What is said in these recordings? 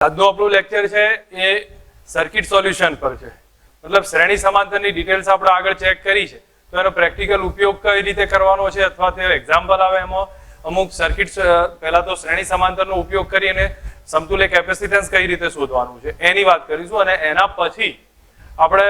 આજનો આપણું લેક્ચર છે એ સર્કિટ સોલ્યુશન પર છે. મતલબ શ્રેણી સમાંતરની ડિટેલ્સ આપણે આગળ ચેક કરી છે, તો એનો પ્રેક્ટિકલ ઉપયોગ કઈ રીતે કરવાનો છે અથવા તો એક્ઝામ્પલ આવે એમાં અમુક સર્કિટ પહેલા તો શ્રેણી સમાંતરનો ઉપયોગ કરીને સમતુલ્ય કેપેસિટન્સ કઈ રીતે શોધવાનું છે એની વાત કરીશું, અને એના પછી આપણે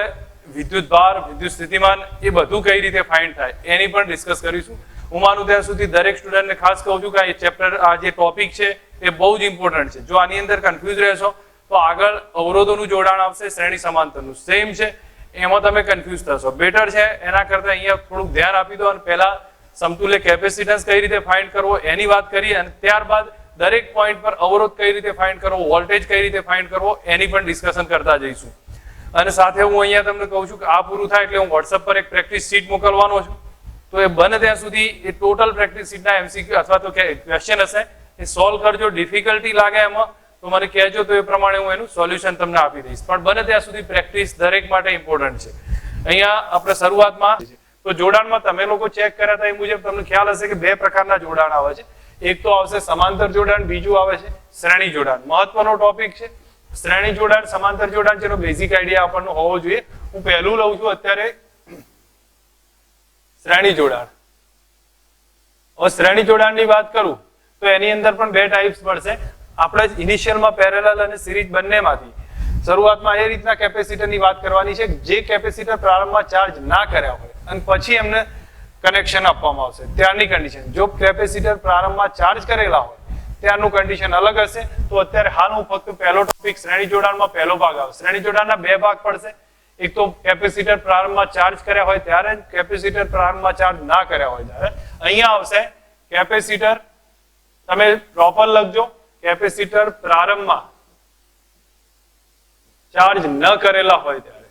વિદ્યુત ભાર, વિદ્યુત સ્થિતિમાન એ બધું કઈ રીતે ફાઇન્ડ થાય એની પણ ડિસ્કસ કરીશું. હું માનું ત્યાં સુધી દરેક સ્ટુડન્ટને ખાસ કહું છું કે આ ચેપ્ટર, આ જે ટોપિક છે એ બહુ જ ઇમ્પોર્ટન્ટ છે. જો આની અંદર કન્ફ્યુઝ રહેશો તો આગળ અવરોધોનું જોડાણ આવશે, શ્રેણી સમાંતરનું સેમ છે, એમાં તમે કન્ફ્યુઝ થશો. બેટર છે એના કરતા અહીંયા થોડુંક ધ્યાન આપી દો અને પહેલા સમતુલ્ય કેપેસિટન્સ કઈ રીતે ફાઇન્ડ કરવો એની વાત કરીએ, અને ત્યારબાદ દરેક પોઈન્ટ પર અવરોધ કઈ રીતે ફાઇન્ડ કરવો, વોલ્ટેજ કઈ રીતે ફાઇન્ડ કરવો એની પણ ડિસ્કશન કરતા જઈશું. અને સાથે હું અહીંયા તમને કહું છું કે આ પૂરું થાય એટલે હું વોટ્સઅપ પર એક પ્રેક્ટિસ શીટ મોકલવાનો છું, તો એ બને ત્યાં સુધી એ ટોટલ પ્રેક્ટિસ શીટના એમસીક્યુ અથવા તો ક્વેશ્ચન હશે એ સોલ્વ કરજો. ડિફિકલ્ટી લાગે એમાં તો મને કહેજો, તો એ પ્રમાણે હું એનું સોલ્યુશન તમને આપી દઈશ. પણ બને ત્યાં સુધી પ્રેક્ટિસ દરેક માટે ઇમ્પોર્ટન્ટ છે. અહીંયા આપણે શરૂઆતમાં તો જોડાણમાં તમે લોકો ચેક કર્યા હતા એ મુજબ તમને ખ્યાલ હશે કે બે પ્રકારના જોડાણ આવે છે. એક તો આવશે સમાંતર જોડાણ, બીજું આવે છે શ્રેણી જોડાણ. મહત્વનો ટોપિક છે શ્રેણી જોડાણ, સમાંતર જોડાણ, જેનો બેઝિક આઈડિયા આપણને હોવો જોઈએ. હું પહેલું લઉં છું અત્યારે શ્રેણી જોડાણ. હવે શ્રેણી જોડાણની વાત કરું તો એની અંદર પણ બે ટાઈપ્સ મળશે. આપણે ઇનિશિયલમાં પેરેલલ અને સિરીઝ બંનેમાંથી શરૂઆતમાં એ રીતના કેપેસિટરની વાત કરવાની છે જે કેપેસિટર પ્રારંભમાં ચાર્જ ના કર્યા હોય અને પછી એમને કનેક્શન આપવામાં આવશે ત્યારની કન્ડિશન. જો કેપેસિટર પ્રારંભમાં ચાર્જ કરેલા હોય ત્યારનું કન્ડિશન અલગ હશે. તો અત્યારે હાલ હું ફક્ત પહેલો ટોપિક શ્રેણી જોડાણમાં પહેલો ભાગ આવે. શ્રેણી જોડાણના બે ભાગ પડશે. એક તો કેપેસિટર પ્રારંભમાં ચાર્જ કર્યા હોય ત્યારે, કેપેસિટર પ્રારંભમાં ચાર્જ ના કર્યા હોય ત્યારે. અહીંયા આવશે કેપેસિટર, તમે પ્રોપર લખજો, કેપેસિટર પ્રારંભમાં ચાર્જ ન કરેલા હોય ત્યારે.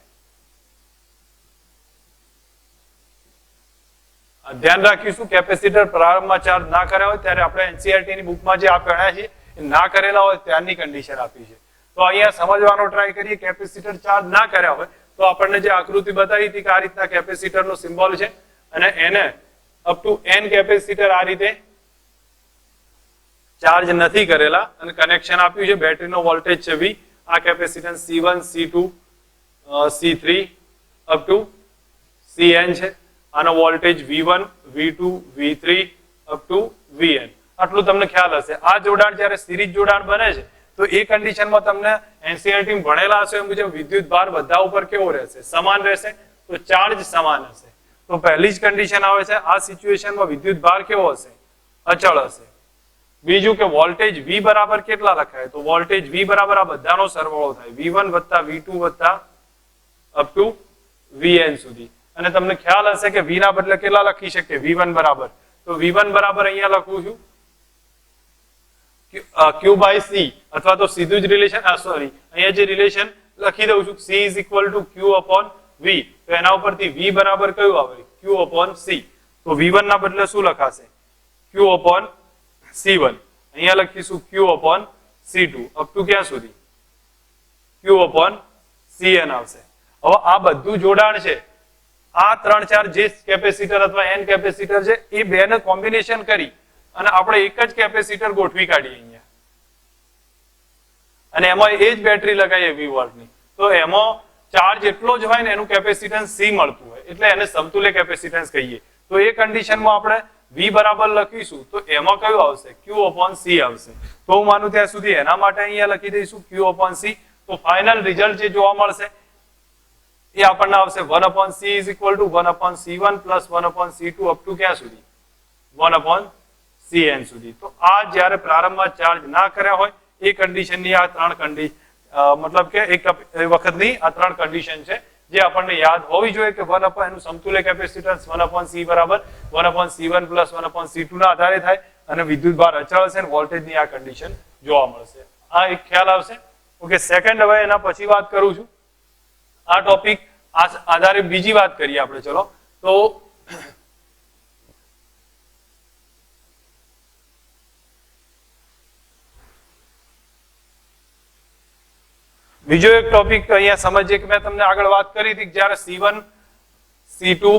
ધ્યાન રાખીશું, કેપેસિટર પ્રારંભમાં ચાર્જ ના કર્યા હોય ત્યારે આપણે એનસીઈઆરટી ની બુકમાં જે આપ ગણ્યા છે એ ના કરેલા હોય ત્યારની કન્ડિશન આપી છે. તો અહીંયા સમજવાનો ટ્રાય કરીએ. કેપેસિટર ચાર્જ ના કર્યા હોય તો આપણને જે આકૃતિ બતાવી હતી કે આ રીતના કેપેસિટરનો સિમ્બોલ છે અને એને અપ ટુ n કેપેસિટર આ રીતે ચાર્જ નથી કરેલા અને કનેક્શન આપ્યું છે. બેટરીનો વોલ્ટેજ છે V, આ capacitance C1, C2, C3 up to Cn છે. આનો voltage V1, V2, V3 up to Vn. આટલું તમને ખ્યાલ હશે. આ જોડાણ જ્યારે સિરીઝ જોડાણ બને છે તો એ કન્ડિશનમાં તમને એનસીઈઆરટી ભણેલા હશે એ મુજબ વિદ્યુત ભાર બધા ઉપર કેવો રહેશે? સમાન રહેશે. તો ચાર્જ સમાન હશે. તો પહેલી જ કન્ડિશન આવે છે આ સિચ્યુએશનમાં વિદ્યુત ભાર કેવો હશે? અચળ હશે. બીજું કે વોલ્ટેજ V બરાબર કેટલા લખાય? તો વોલ્ટેજ V બરાબર આ બધાનો સરવાળો થાય, V1 વત્તા V2 વત્તા અપ ટુ Vn સુધી. અને તમને ખ્યાલ હશે કે V ના બદલે કેટલા લખી શકીએ? V1 બરાબર. તો V1 બરાબર અહીંયા લખું છું Q by C, અથવા તો સીધું જ રિલેશન, સોરી અહીંયા જે રિલેશન લખી દઉં છું C is equal to Q upon V. તો એના ઉપરથી V બરાબર કયું આવે? Q upon C. તો V1 ના બદલે શું લખાશે? Q upon C1. અહીંયા લખીશું Q upon C2 up to ક્યાં સુધી? Q upon Cn આવશે. હવે આ બધું જોડાણ છે. આ 3-4 જે કેપેસિટર અથવા n કેપેસિટર છે એ બેને કોમ્બિનેશન કરી અને આપણે એક જ કેપેસિટર ગોઠવી કાઢીએ અહીંયા, અને એમાં એ જ બેટરી લગાવીએ V વોલ્ટની. તો એમાં ચાર્જ એટલો જ હોય ને એનું કેપેસિટન્સ C મળતું હોય એટલે એને સમતુલ્ય કેપેસિટન્સ કહીએ. તો એ કન્ડિશનમાં આપણે V બરાબર લખીશું તો એમાં કયું આવશે? Q upon C આવશે. તો હું માનું ત્યાં સુધી એના માટે અહીંયા લખી દઈશું Q upon C. તો ફાઇનલ રિઝલ્ટ જે જોવા મળશે એ આપણને આવશે 1 upon C is equal to 1 upon C1 plus 1 upon C2 up to ક્યાં સુધી? 1 upon Cn સુધી. તો આ જ્યારે પ્રારંભમાં ચાર્જ ના કર્યા હોય એ કન્ડિશનની આ ત્રણ કન્ડિશન, મતલબ કે એક વખતની આ ત્રણ કન્ડિશન છે જે આપણને યાદ હોવી જોઈએ કે 1 upon એનું સમતુલ્ય કેપેસિટન્સ 1 upon C બરાબર 1 upon C1 plus 1 upon C2 ના આધારે થાય અને વિદ્યુત ભાર અચળ હશે અને વોલ્ટેજની આ કન્ડિશન જોવા મળશે. આ એક ખ્યાલ આવશે. ઓકે, સેકન્ડ હવે એના પછી વાત કરું છું. આ ટોપિક આધારે બીજી વાત કરીએ આપણે. ચલો, તો બીજો એક ટોપિક અહીંયા સમજીએ કે મેં તમને આગળ વાત કરી હતી જ્યારે C1, C2,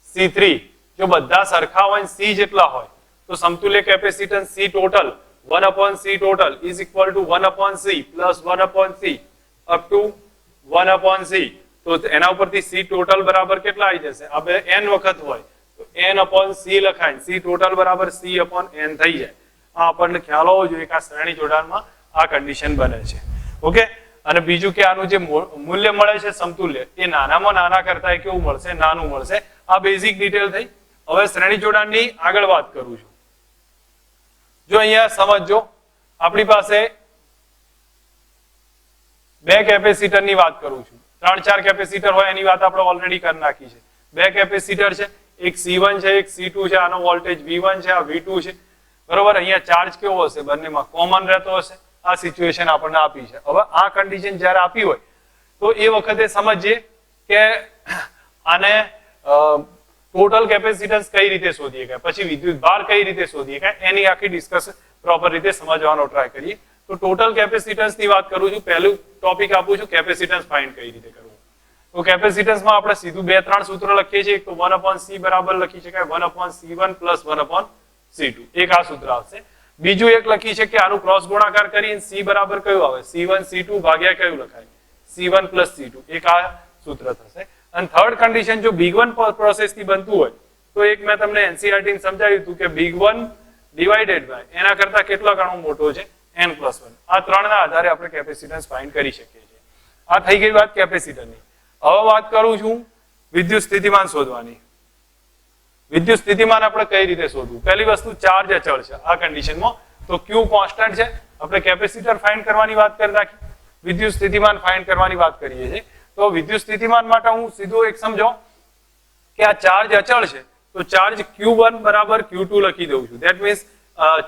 C3 જો બધા સરખા હોય, C જેટલા હોય તો સમતુલ્ય capacitance C total 1 upon c total is equal to 1 upon c plus 1 upon c up to 1 upon c. તો એના ઉપરથી c ટોટલ બરાબર કેટલા આવી જશે? આ બે n વખત હોય તો n upon c લખાય, c ટોટલ બરાબર c upon n થઈ જાય. આ આપણને ખ્યાલ હોવો જોઈએ કે આ શ્રેણી જોડાણમાં આ કન્ડિશન બને છે. ઓકે, અને બીજું કે આનું જે મૂલ્ય મળે છે સમતુલ્ય એ નાનામાં નાના કરતા કેવું મળશે? નાનું મળશે. આ બેઝિક ડિટેલ થઈ. હવે શ્રેણી જોડાણની આગળ વાત કરું છું. જો અહીંયા સમજજો, આપણી પાસે બે કેપેસિટરની વાત કરું છું. 3-4 કેપેસિટર હોય એની વાત આપણે ઓલરેડી કરી નાખી છે. બે કેપેસિટર છે, એક C1 છે, એક C2 છે. આનો વોલ્ટેજ V1 છે, આ V2 છે. બરોબર, અહીંયા ચાર્જ કેવો હશે? બંનેમાં કોમન રહેતો હશે. આ સિચ્યુએશન આપણને આપી છે. હવે આ કન્ડિશન જ્યારે આપી હોય તો એ વખતે સમજીએ કે આને ટોટલ કેપેસિટન્સ કઈ રીતે શોધીએ કે પછી વિદ્યુત ભાર કઈ રીતે શોધીએ કે એની આખી ડિસ્કસ પ્રોપર રીતે સમજવાનો ટ્રાય કરીએ. તો ટોટલ કેપેસિટન્સ ની વાત કરું છું. પહેલું ટોપિક આપું છું કેપેસિટન્સ ફાઇન્ડ કઈ રીતે કરવું. તો કેપેસિટન્સમાં આપણે સીધું 2-3 સૂત્ર લખીએ છીએ. એક તો 1 upon c બરાબર લખી શકાય 1 upon c1 plus 1 upon c2. એક આ સૂત્ર આવશે. બીજું એક લખી છે કે આનું ક્રોસ ગુણાકાર કરીને c બરાબર કયું આવે? c1 c2 ભાગ્યા કયું લખાય? c1 plus c2. એક આ સૂત્ર થશે. અને થર્ડ કન્ડિશન જો big 1 પ્રોસેસ થી બનતું હોય તો એક મેં તમને NCERT સમજાવ્યું હતું કે big 1 ડિવાઇડેડ બાય એના કરતા કેટલો ગણો મોટો છે? n+1. આ ત્રણના આધારે આપણે કેપેસિટન્સ ફાઇન્ડ કરી શકીએ છીએ. આ થઈ ગઈ વાત કેપેસિટરની. હવે વાત કરું છું વિદ્યુત સ્થિતિમાન શોધવાની. વિદ્યુત સ્થિતિમાન આપણે કઈ રીતે શોધવું? પહેલી વસ્તુ ચાર્જ અચળ છે આ કન્ડિશનમાં, તો Q કોન્સ્ટન્ટ છે. આપણે કેપેસિટર ફાઇન્ડ કરવાની વાત કરી નાખી, વિદ્યુત સ્થિતિમાન ફાઇન્ડ કરવાની વાત કરીએ છીએ. તો વિદ્યુત સ્થિતિમાન માટે હું સીધું એક સમજો કે આ ચાર્જ અચળ છે તો ચાર્જ Q1 બરાબર Q2 લખી દઉં છું. ધેટ મીન્સ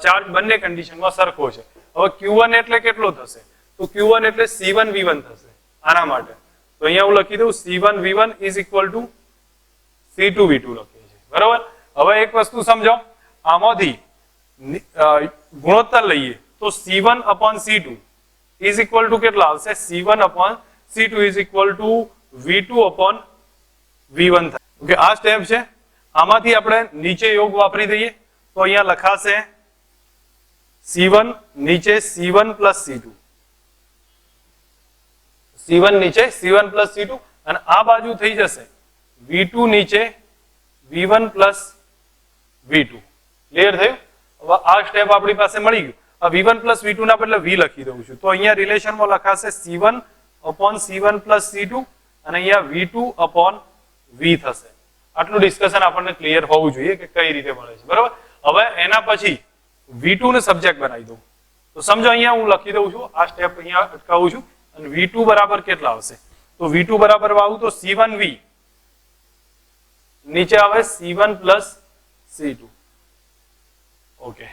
ચાર્જ બંને કન્ડિશનમાં સરખો છે. હવે Q1 એટલે કેટલો થશે? તો Q1 એટલે C1 V1 થશે. આના માટે તો અહીંયા હું લખી દઉં C1 V1 is equal to C2 V2 લખીએ છીએ. બરાબર. હવે એક વસ્તુ સમજો, આમાંથી ગુણોત્તર લઈએ તો C1 upon C2 is equal to કેટલા આવશે? C1 upon C2 is equal to V2 upon V1 થાય. ઓકે, આ સ્ટેપ છે. આમાંથી આપણે નીચે યોગ વાપરી દઈએ તો અહીંયા લખાશે C1 નીચે C1 plus C2, C1 નીચે C1 plus C2 અને આ બાજુ થઈ જશે V2 નીચે V1 plus V2. ક્લિયર થયું? હવે આ સ્ટેપ આપણી પાસે મળી ગયું. આ V1 plus V2 ના બદલે V લખી દઉં છું તો અહીંયા રિલેશનમાં લખાશે C1 upon C1 plus C2 અને અહીંયા V2 upon V થશે. આટલું ડિસ્કશન આપણને ક્લિયર હોવું જોઈએ કે કઈ રીતે મળે છે. બરાબર. હવે એના પછી V2 ને સબ્જેક્ટ બનાવી દઉં તો સમજો અહીંયા હું લખી દઉં છું, આ સ્ટેપ અહીંયા અટકાવું છું અને V2 બરાબર કેટલા આવશે? તો V2 બરાબર વાવું તો C1V નીચે આવે C1 plus C2. ઓકે,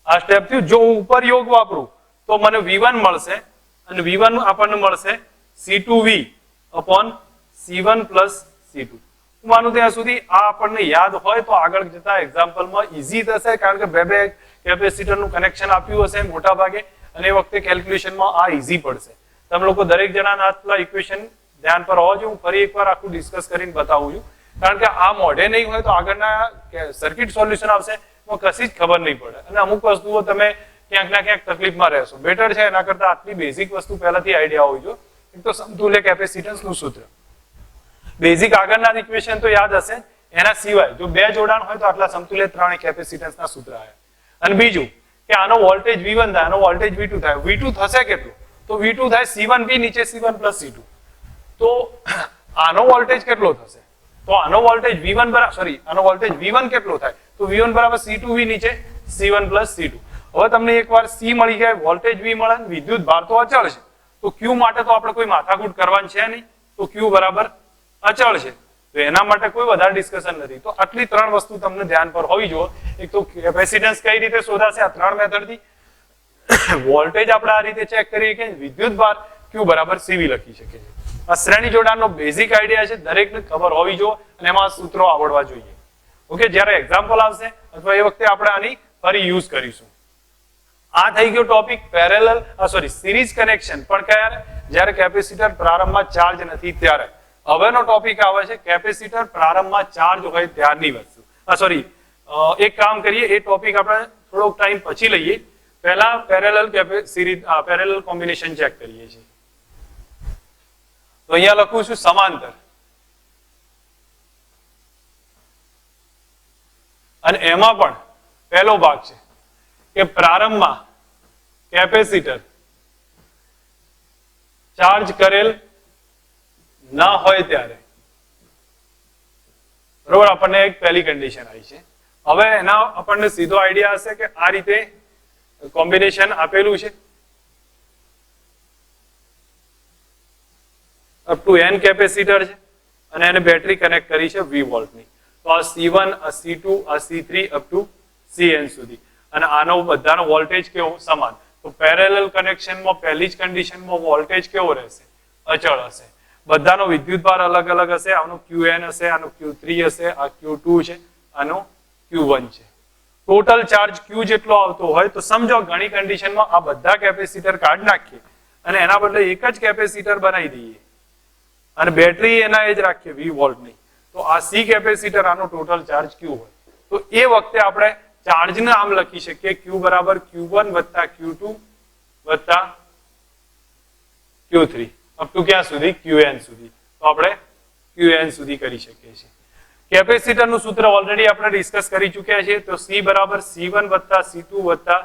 આ સ્ટેપ થયું. જો હું ઉપર યોગ વાપરું તો મને V1 મળશે અને V1 આપણને મળશે C2V upon C1 plus C2. હું માનું ત્યાં સુધી આ આપણને યાદ હોય તો આગળ જતા એક્ઝામ્પલમાં ઈઝી થશે, કારણ કે બે કેપેસિટરનું કનેક્શન આપ્યું હશે મોટા ભાગે અને એ વખતે કેલ્ક્યુલેશનમાં આ ઈઝી પડશે. તમે લોકો દરેક જણાના આટલા ઇક્વેશન ધ્યાન પર હોવા જોઈએ. હું ફરી એકવાર આખું ડિસ્કસ કરીને બતાવું છું, કારણ કે આ મોઢે નહીં હોય તો આગળના સર્કિટ સોલ્યુશન આવશે એમાં કશી જ ખબર નહીં પડે અને અમુક વસ્તુઓ તમે ક્યાંક ના ક્યાંક તકલીફમાં રહેશો. બેટર છે એના કરતા આટલી બેઝિક વસ્તુ પહેલાથી આઈડિયા હોવી જોઈએ. એક તો સમતુલ્ય કેપેસિટન્સનું સૂત્ર, બેઝિક આગળના ઇક્વેશન તો યાદ હશે. એના સિવાય જો બે જોડાણ હોય તો આટલા સમતુલ્ય ત્રણેય કેપેસિટન્સના સૂત્ર આવ્યા. અને બીજું કે આનો વોલ્ટેજ V1 થાય, આનો વોલ્ટેજ V2 થાય. V2 થશે કેટલું? તો V2 થાય C1V નીચે C1 plus C2. તો આનો વોલ્ટેજ કેટલો થશે? તો આનો વોલ્ટેજ V1 બરાબર આનો વોલ્ટેજ V1 કેટલો થાય? તો V1 બરાબર C2V નીચે C1 plus C2. હવે તમને એકવાર C મળી જાય, વોલ્ટેજ V મળે, વિદ્યુત ભાર તો અચળ છે તો Q માટે તો આપણે કોઈ માથાકૂટ કરવાની છે નહીં. તો Q બરાબર અચળ છે તો એના માટે કોઈ વધારે ડિસ્કશન નથી. તો આટલી ત્રણ વસ્તુ તમને ધ્યાન પર હોવી જોઈએ. એક તો કેપેસિટન્સ કઈ રીતે શોધાશે આ ત્રણ મેથડથી, વોલ્ટેજ આપણે આ રીતે ચેક કરીએ કે વિદ્યુત ભાર Q બરાબર CV લખી શકીએ છીએ. આ શ્રેણી જોડાણનો બેઝિક આઈડિયા છે, દરેકને ખબર હોવી જોઈએ અને એમાં સૂત્રો આવડવા જોઈએ. ઓકે, જ્યારે એક્ઝામ્પલ આવશે અથવા એ વખતે આપણે આની ફરી યુઝ કરીશું. આ થઈ ગયો ટોપિક પેરેલલ સિરીઝ કનેક્શન. પણ ક્યારે? જ્યારે કેપેસિટર પ્રારંભમાં ચાર્જ નથી ત્યારે. હવેનો ટોપિક આવે છે કેપેસિટર પ્રારંભમાં ચાર્જ હોય ત્યારની વસ્તુ. એક કામ કરીએ, એ ટોપિક આપણે થોડોક ટાઈમ પછી લઈએ. પહેલા parallel series parallel combination check કરીએ છીએ. તો અહીંયા લખું છું સમાંતર, અને એમાં પણ પહેલો ભાગ છે કે પ્રારંભમાં કેપેસિટર ચાર્જ કરેલ ના હોય ત્યારે, બરોબર, આપણને એક પહેલી કન્ડિશન આવી છે. હવે એના આપણને સીધો આઈડિયા હશે કે આ રીતે કોમ્બિનેશન આપેલું છે અપ ટુ n કેપેસિટર છે અને એને બેટરી કનેક્ટ કરી છે 20 વોલ્ટની. તો આ C1, આ C2, આ C3 અપ ટુ Cn સુધી, અને આનો બધાનો વોલ્ટેજ કેવો? સમાન. તો પેરેલલ કનેક્શનમાં પહેલી જ કન્ડિશનમાં વોલ્ટેજ કેવો રહેશે? અચળ હશે. બધાનો વિદ્યુતભાર અલગ અલગ હશે. આનો Qn હશે, આનો Q3 હશે, આ Q2 છે, આનો Q1 છે. ટોટલ ચાર્જ Q જેટલો આવતો હોય તો સમજો ઘણી કન્ડિશનમાં આ બધા કેપેસિટર કાઢ નાખીએ અને એના બદલે એક જ કેપેસિટર બનાવી દઈએ અને બેટરી એના એ જ રાખીએ 20 વોલ્ટની, તો આ C કેપેસિટર આનો ટોટલ ચાર્જ Q હોય. તો એ વખતે આપણે ચાર્જને આમ લખી શકીએ Q બરાબર Q1 વત્તા Q2 વત્તા Q3 અપ ટુ ક્યાં સુધી? Qn સુધી. તો આપણે Qn સુધી કરી શકીએ છીએ. કેપેસિટરનું સૂત્ર ઓલરેડી આપણે ડિસ્કસ કરી ચૂક્યા છીએ. તો C બરાબર C1 વત્તા C2 વત્તા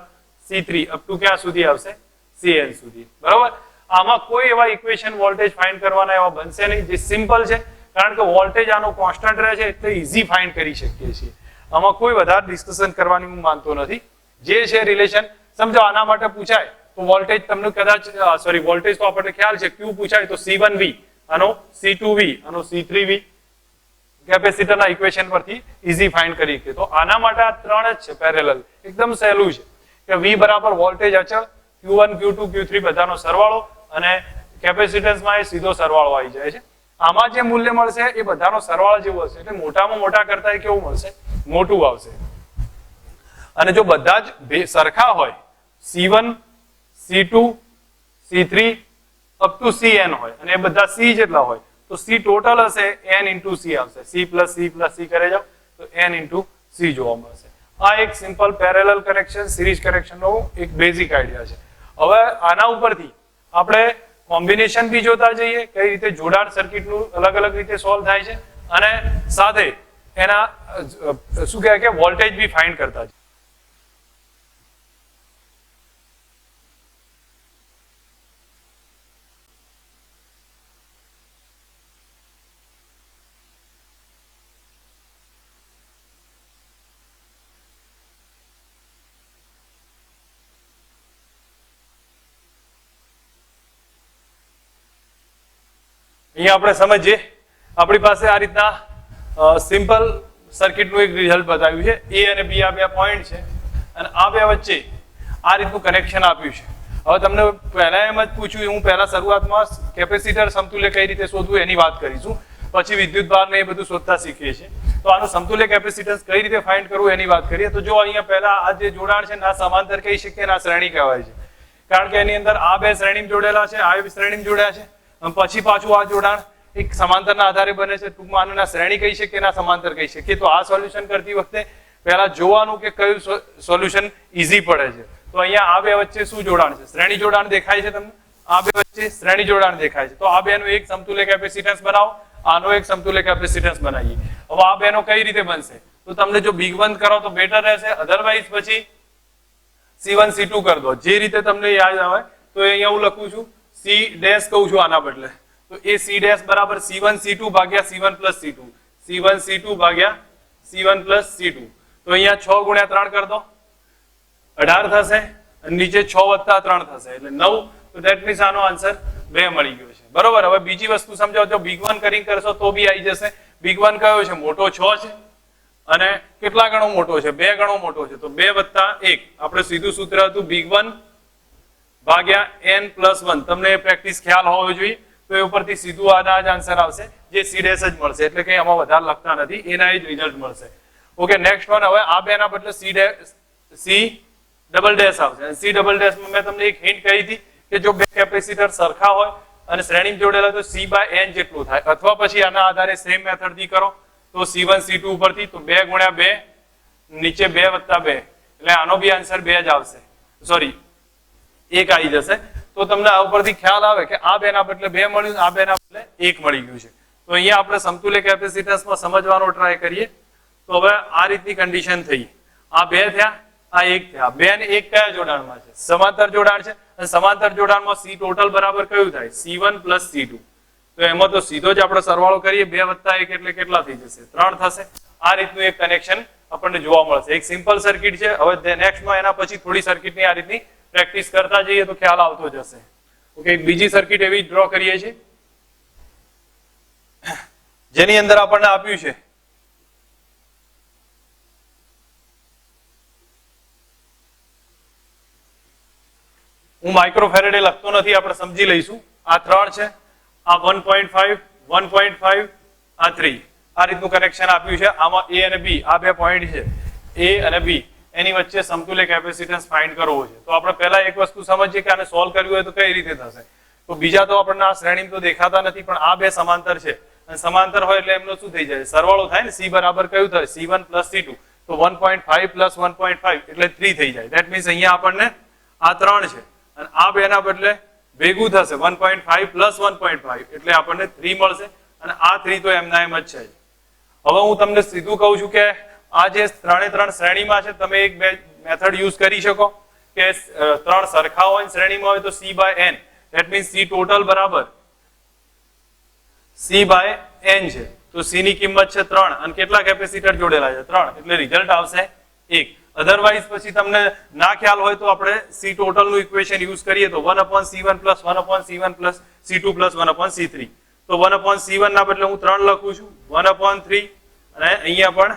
C3 અપ ટુ ક્યાં સુધી આવશે? Cn સુધી. બરાબર. આમાં કોઈ એવા ઇક્વેશન વોલ્ટેજ ફાઇન્ડ કરવાના એવા બનશે નહીં, જે સિમ્પલ છે, કારણ કે વોલ્ટેજ આનો કોન્સ્ટન્ટ રહે છે એટલે ઇઝી ફાઇન્ડ કરી શકીએ છીએ. આમાં કોઈ વધારે ડિસ્કશન કરવાની હું માનતો નથી. જે છે રિલેશન સમજો. આના માટે પૂછાય તો વોલ્ટેજ તમને કદાચ વોલ્ટેજ તો આપણને ખ્યાલ છે. Q પૂછાય તો C1V, આનો C2V, આનો C3V કેપેસિટરના ઇક્વેશન પરથી ઇઝી ફાઇન્ડ કરી શકીએ. તો આના માટે આ ત્રણ જ છે પેરેલલ, એકદમ સહેલું છે કે V બરાબર વોલ્ટેજ અચળ, Q1 Q2 Q3 બધાનો સરવાળો, અને કેપેસિટન્સમાં એ સીધો સરવાળો આવી જાય છે. આમાં જે મૂલ્ય મળશે એ બધાનો સરવાળો જેવું હશે, એટલે મોટામાં મોટા કરતા કેવું મળશે? મોટું આવશે. અને જો બધા જ સરખા હોય, C1 C2 C3 up to Cn હોય, અને એ બધા C જેટલા હોય, તો C ટોટલ હશે n into C આવશે. C plus C કરે જાવ તો n into C જોવા મળશે. આ એક સિમ્પલ પેરેલલ કનેક્શન, સિરીઝ કનેક્શનનો એક બેઝિક આઈડિયા છે. હવે આના ઉપરથી આપણે કોમ્બિનેશન બી જોતા જઈએ, કઈ રીતે જોડાણ સર્કિટનું અલગ અલગ રીતે સોલ્વ થાય છે, અને સાથે એના શું કહેવાય કે વોલ્ટેજ બી ફાઇન્ડ કરતા જઈએ. અહીંયા આપણે સમજીએ. આપણી પાસે આ રીતના સિમ્પલ સર્કિટનું એક રિઝલ્ટ બતાવ્યું છે. A અને B આ બે પોઈન્ટ છે, અને આ બે વચ્ચે આ રીતનું કનેક્શન આપ્યું છે. હવે તમને પહેલા એમ જ પૂછ્યું, હું પહેલા શરૂઆતમાં કેપેસિટર સમતુલ્ય કઈ રીતે શોધવું એની વાત કરીશું, પછી વિદ્યુતભાર ને એ બધું શોધતા શીખીએ છીએ. તો આનું સમતુલ્ય કેપેસિટન્સ કઈ રીતે ફાઇન્ડ કરવું એની વાત કરીએ. તો જો અહીંયા પહેલા આ જે જોડાણ છે ના સમાંતર કહી શકીએ, ના શ્રેણી કહેવાય છે, કારણ કે એની અંદર આ બે શ્રેણી જોડેલા છે, આ શ્રેણી જોડ્યા છે, પછી પાછું આ જોડાણ એક સમાંતરના આધારે બને છે. ટૂંકમાં આને શ્રેણી કહી શકીએ, ના સમાંતર કહી શકીએ. તો આ સોલ્યુશન કરતી વખતે પહેલા જોવાનું કે કયું સોલ્યુશન ઈઝી પડે છે. તો અહીંયા આ બે વચ્ચે શું જોડાણ છે? શ્રેણી જોડાણ દેખાય છે તમને? આ બે વચ્ચે શ્રેણી જોડાણ દેખાય છે. તો આ બેનું એક સમતુલ્ય કેપેસિટન્સ બનાવો, આનો એક સમતુલ્ય કેપેસિટન્સ બનાવીએ. હવે આ બેનો કઈ રીતે બનશે? તો તમને જો બિગ વન કરો તો બેટર રહેશે, અધરવાઇઝ પછી C1 C2 કરી દો, જે રીતે તમને યાદ આવે. તો અહીંયા હું લખું છું C ડેશ કહું છું આના બદલે, તો એ C ડેશ બરાબર C1 C2 ભાગ્યા C1 plus C2, C1 C2 ભાગ્યા C1 plus C2. તો અહીંયા 6 ગુણ્યા 3 કરી દો, 18 થશે, અને નીચે 6 વત્તા 3 થશે એટલે 9. તો ધેટ મીન્સ આનો આન્સર 2 મળી ગયો છે. બરોબર. હવે બીજી વસ્તુ સમજાવો, જો બિગ વન કરીને કરશો તો બી આવી જશે. બિગ વન કયો છે? મોટો 6 છે, અને કેટલા ગણો મોટો છે? 2 ગણો મોટો છે. તો 2 વત્તા 1 આપણે સીધું સૂત્ર હતું બિગ વન ભાગ્યા n plus 1. તમને પ્રેક્ટિસ ખ્યાલ હોવો જોઈએ. તો એ ઉપરથી સીધું આના જ આન્સર આવશે, જે C ડેશ જ મળશે. એટલે કે આમાં વધારે લખતા નથી, એના જ રિઝલ્ટ મળશે. Okay, next one. હવે આ બેના બદલે C ડબલ ડેશ આવશે. C ડબલ ડેશમાં મેં તમને એક હિન્ટ કહી હતી કે જો બે કેપેસિટર સરખા હોય અને શ્રેણી જોડેલા તો C/n જેટલું થાય, અથવા પછી આના આધારે સેમ મેથડ થી કરો તો C1 C2 ઉપરથી તો 2 ગુણ્યા 2 નીચે 2 વત્તા 2 એટલે આનો બી આન્સર 2 જ આવશે. સોરી 1 આવી જશે. તો તમને આ ઉપરથી ખ્યાલ આવે કે આ બેના બદલે 2 મળ્યું, આ બેના બદલે 1 મળી ગયું છે. તો અહીંયા આપણે સમતુલ્ય કેપેસિટન્સમાં સમજવાનો ટ્રાય કરીએ. તો હવે આ રીતની કન્ડિશન થઈ, આ 2 થયા, આ 1 થયા. 2 અને 1 કયા જોડાણમાં છે? સમાંતર જોડાણ છે. અને સમાંતર જોડાણમાં C ટોટલ બરાબર કયું થાય? C1 + C2. તો એમાં તો સીધો જ આપણે સરવાળો કરીએ, 2 + 1 એટલે કેટલા થઈ જશે? 3 થશે. આ રીતનું એક કનેક્શન આપણને જોવા મળશે. એક સિમ્પલ સર્કિટ છે. હવે નેક્સ્ટમાં એના પછી થોડી સર્કિટની આ રીતની પ્રેક્ટિસ કરતા જઈએ તો ખ્યાલ આવતો જશે. ઓકે, બીજી સર્કિટ એવી ડ્રો કરીએ છીએ જેની અંદર આપણને આપ્યું છે હું માઇક્રોફેરેડે લખતો નથી, આપણે સમજી લઈશું. આ 3 છે, આ 1.5, 1.5, આ 3. આ રીતનું કનેક્શન આપ્યું છે. આમાં A અને B આ 2 પોઈન્ટ છે, A અને B, એની વચ્ચે સમતુલ્ય કેપેસિટન્સ ફાઇન્ડ કરવો છે. તો આપણે પહેલા એક વસ્તુ સમજીએ કે આને સોલ્વ કરવું હોય તો કઈ રીતે થશે. તો બીજા તો આપણને આ શ્રેણીમાં તો દેખાતા નથી, પણ આ 2 સમાંતર છે અને સમાંતર હોય એટલે એમનો શું થઈ જાય? સરવાળો થાય ને. C બરાબર કયું થાય? C1 + C2. તો 1.5 + 1.5 એટલે 3 થઈ જાય. ધેટ મીન્સ અહીંયા આપણને આ 3 છે અને આ 2 ના બદલે ભેગું થશે 1.5 + 1.5 એટલે આપણને 3 મળશે. અને આ 3 તો એમના એમ જ છે. હવે હું તમને સીધું કહું છું કે આ જે 3 શ્રેણીમાં છે, તમે એક મેથડ યુઝ કરી શકો કે 3 સરખા હોય શ્રેણીમાં હોય તો C/N. That means C total બરાબર C/N છે. તો C ની કિંમત છે 3 અને કેટલા કેપેસિટર જોડેલા છે? 3. એટલે રિઝલ્ટ આવશે 1. અધરવાઇઝ પછી તમને ના ખ્યાલ હોય તો આપણે C ટોટલ નું ઇક્વેશન યુઝ કરીએ તો 1/C1 + 1/C1 + C2 + 1/C3. તો 1/C1 ના બદલે હું 3 લખું છું, 1/3 અને અહીંયા પણ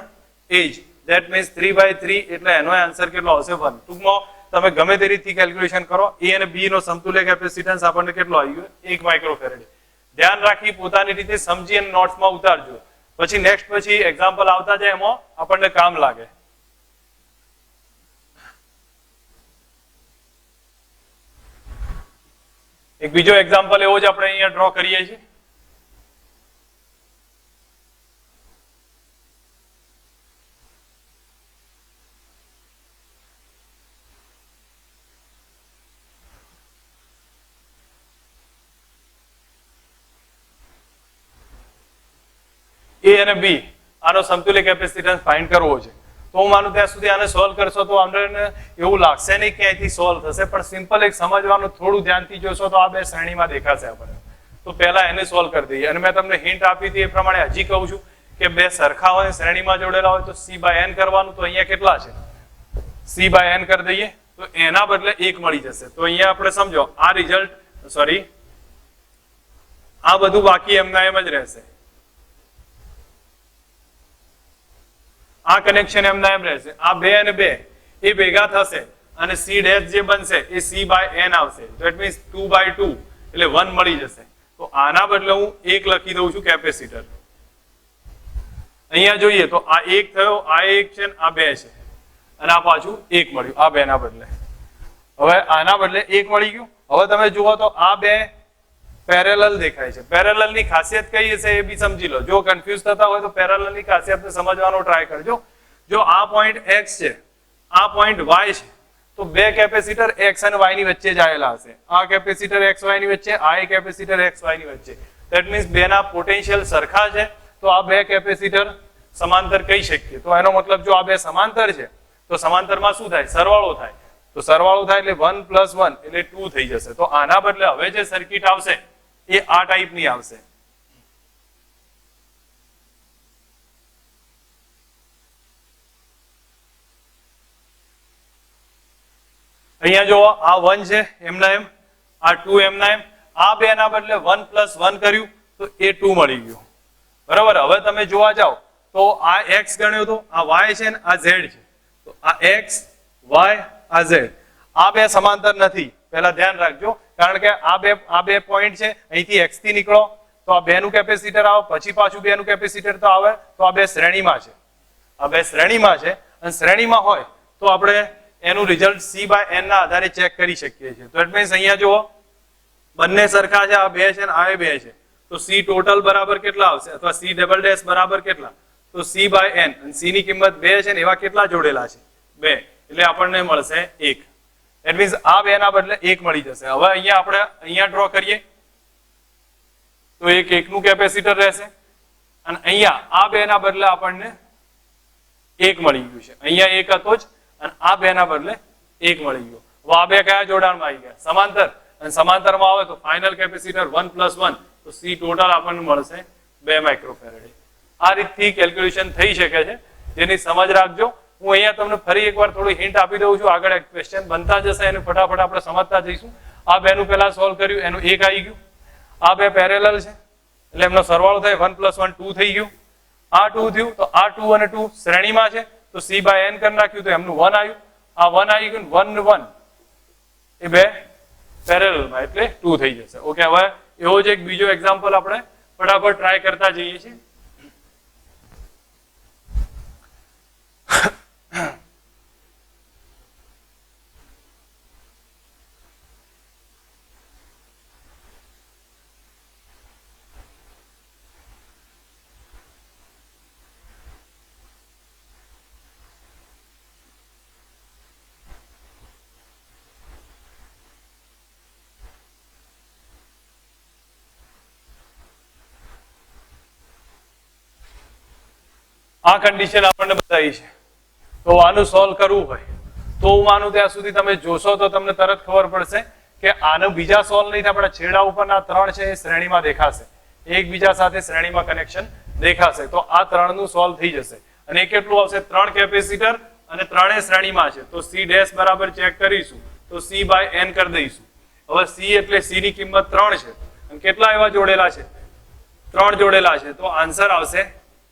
એ જ. ધેટ મીન્સ 3/3 એટલે એનો આન્સર કેટલો આવશે? 1. ટૂંકમાં તમે ગમે તે રીતથી કેલ્ક્યુલેશન કરો, A અને B નો સમતુલ્ય કેપેસિટન્સ આપણને કેટલો આવી ગયો? 1 માઇક્રોફેરેડ. ધ્યાન રાખી પોતાની રીતે સમજી અને નોટ્સમાં ઉતારજો. પછી નેક્સ્ટ પછી એક્ઝામ્પલ આવતા જાય એમાં આપણને કામ લાગે. એક બીજો એક્ઝામ્પલ એવો જ આપણે અહીંયા ડ્રો કરીએ છીએ. A અને B આનો સમતુલ્ય કેપેસિટન્સ ફાઇન્ડ કરવો છે. તો હું માનું ત્યાં સુધી આને સોલ્વ કરશો તો આપણને એવું લાગશે નહીં કે અહીંથી સોલ્વ થશે, પણ સિમ્પલ એક સમજવાનું થોડું ધ્યાનથી જોશો તો આ 2 શ્રેણીમાં દેખાશે આપણને. તો પહેલા એને સોલ્વ કરી દઈએ. અને મેં તમને હિન્ટ આપી હતી એ પ્રમાણે હજી કહું છું કે 2 સરખા હોય શ્રેણીમાં જોડેલા હોય તો C/N કરવાનું. તો અહીંયા કેટલા છે? C/N કરી દઈએ તો એના બદલે 1 મળી જશે. તો અહીંયા આપણે સમજો આ રિઝલ્ટ, સોરી, આ બધું બાકી એમના એમ જ રહેશે. આ કનેક્શન એમના એમ રહેશે. આ 2 અને 2 એ ભેગા થશે અને C' જે બનશે એ C/N આવશે. તો ઇટ મીન્સ 2/2 એટલે 1 મળી જશે. તો આના બદલે હું 1 લખી દઉં છું કેપેસિટર. અહીંયા જોઈએ તો આ 1 થયો, આ 1 છે, આ 2 છે અને આ પાછું 1 મળ્યું આ 2 ના બદલે. હવે આના બદલે 1 મળી ગયું. હવે તમે જુઓ તો આ 2 પેરેલલ દેખાય છે. પેરેલલ ની ખાસિયત કઈ હશે એ બી સમજી લો. જો કન્ફ્યુઝ થતા હોય તો પેરેલલ ની ખાસિયતને સમજવાનો ટ્રાય કરજો. જો આ પોઈન્ટ x છે, આ પોઈન્ટ y છે, તો 2 કેપેસિટર x અને y ની વચ્ચે જ આવેલા હશે. આ કેપેસિટર x y ની વચ્ચે, આ કેપેસિટર x y ની વચ્ચે. ધેટ મીન્સ 2 ના પોટેન્શિયલ સરખા છે તો આ 2 કેપેસિટર સમાંતર કહી શકીએ. તો એનો મતલબ જો આ 2 સમાંતર છે તો સમાંતરમાં શું થાય? સરવાળો થાય. તો સરવાળો થાય એટલે 1 + 1 એટલે 2 થઈ જશે. તો આના બદલે હવે જે સર્કિટ આવશે એ આ ટાઈપની આવશે. અહીંયા જો આ 1 છે એમના એમ, આ 2 એમના એમ, આ 2 ના બદલે 1 + 1 કર્યું તો એ 2 મળી ગયું. બરાબર. હવે તમે જોવા જાઓ તો આ x ગણ્યો તો આ y છે ને આ z છે. તો આ x, y, આ z, આ 2 સમાંતર નથી. પહેલા ધ્યાન રાખજો, કારણ કે આ બે પોઈન્ટ છે. અહીંથી x થી નીકળો તો આ 2 નું કેપેસિટર આવે, પછી પાછું 2 નું કેપેસિટર તો આવે. તો આ 2 શ્રેણીમાં છે, આ 2 શ્રેણીમાં છે અને શ્રેણીમાં હોય તો આપણે એનું રિઝલ્ટ C/N ના આધારે ચેક કરી શકીએ છીએ. તો ઇટ મીન્સ અહીંયા જુઓ બંને સરખા છે, આ 2 છે ને આ 2 છે. તો C ટોટલ બરાબર કેટલા આવશે? અથવા C" બરાબર કેટલા? તો C/N. અને C ની કિંમત 2 છે ને એવા કેટલા જોડેલા છે? 2. એટલે આપણને મળશે 1. એટ મીન્સ આ બે ના બદલે એક મળી જશે. હવે અહીંયા આપણે અહીંયા ડ્રો કરીએ તો એક એકનું કેપેસિટર રહેશે અને અહીંયા આ બે ના બદલે આપણને એક મળી ગયું છે. અહીંયા એક હતો જ અને આ બે ના બદલે એક મળી ગયો. હવે આ બે કયા જોડાણમાં આવી ગયા? સમાંતર. અને સમાંતરમાં આવે તો ફાઇનલ કેપેસિટર 1 + 1 તો સી ટોટલ આપણને મળશે 2 માઇક્રોફેરેડે. આ રીતથી કેલ્ક્યુલેશન થઈ શકે છે, જેની સમજ રાખજો. હું અહીંયા તમને ફરી એકવાર થોડું હિન્ટ આપી દઉં છું. આગળ ક્વેશ્ચન બનતા જશે એને ફટાફટ આપણે સમજતા જઈશું. આ બેનું પહેલા સોલ્વ કર્યું, એનું એક આવી ગયું. આ બે પેરેલલ છે એટલે એમનો સરવાળો થાય 1 + 1 2 થઈ ગયું. આ 2 થયું તો આ 2 અને 2 શ્રેણીમાં છે તો c/n કરી નાખ્યું તો એમનું 1 આવ્યું. આ 1 આવી ગયું, 1 ને 1 એ બે પેરેલલમાં એટલે 2 થઈ જશે. ઓકે, હવે એવો જ એક બીજો એક્ઝામ્પલ આપણે ફટાફટ ટ્રાય કરતા જઈએ છીએ. આ કન્ડિશન આપણને બતાવી છે તો આનું સોલ્વ કરવું હોય તો હું માનું ત્યાં સુધી તમે જોશો તો તમને તરત ખબર પડશે કે આનો બીજા સોલ્વ નહીં થાય. આપણા છેડા ઉપરના ત્રણ છે એ શ્રેણીમાં દેખાશે, એકબીજા સાથે શ્રેણીમાં કનેક્શન દેખાશે તો આ ત્રણનું સોલ્વ થઈ જશે. અને એ કેટલું આવશે? 3 કેપેસિટર અને ત્રણેય શ્રેણીમાં છે તો સી ડેશ બરાબર ચેક કરીશું તો c/n કરી દઈશું. હવે c એટલે c ની કિંમત 3 છે અને કેટલા એવા જોડેલા છે? 3 જોડેલા છે તો આન્સર આવશે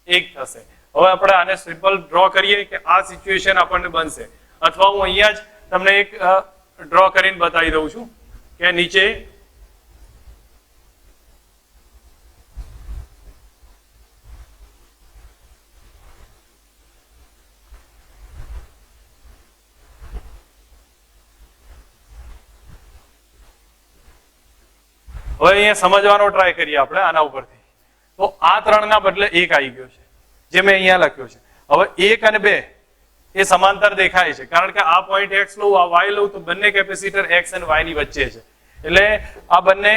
1 થશે. હવે આપણે આને સિમ્પલ ડ્રો કરીએ કે આ સિચ્યુએશન આપણને બનશે, અથવા હું અહીંયા જ તમને એક ડ્રો કરીને બતાવી દઉં છું કે નીચે હવે અહીંયા સમજવાનો ટ્રાય કરીએ આપણે આના ઉપરથી. તો આ 3 ના બદલે 1 આવી ગયો છે જે મેં અહીંયા લખ્યો છે. હવે 1 અને 2 એ સમાંતર દેખાય છે કારણ કે આ પોઈન્ટ x લઉં, આ y લઉં તો બંને કેપેસિટર x અને y ની વચ્ચે છે એટલે આ બંને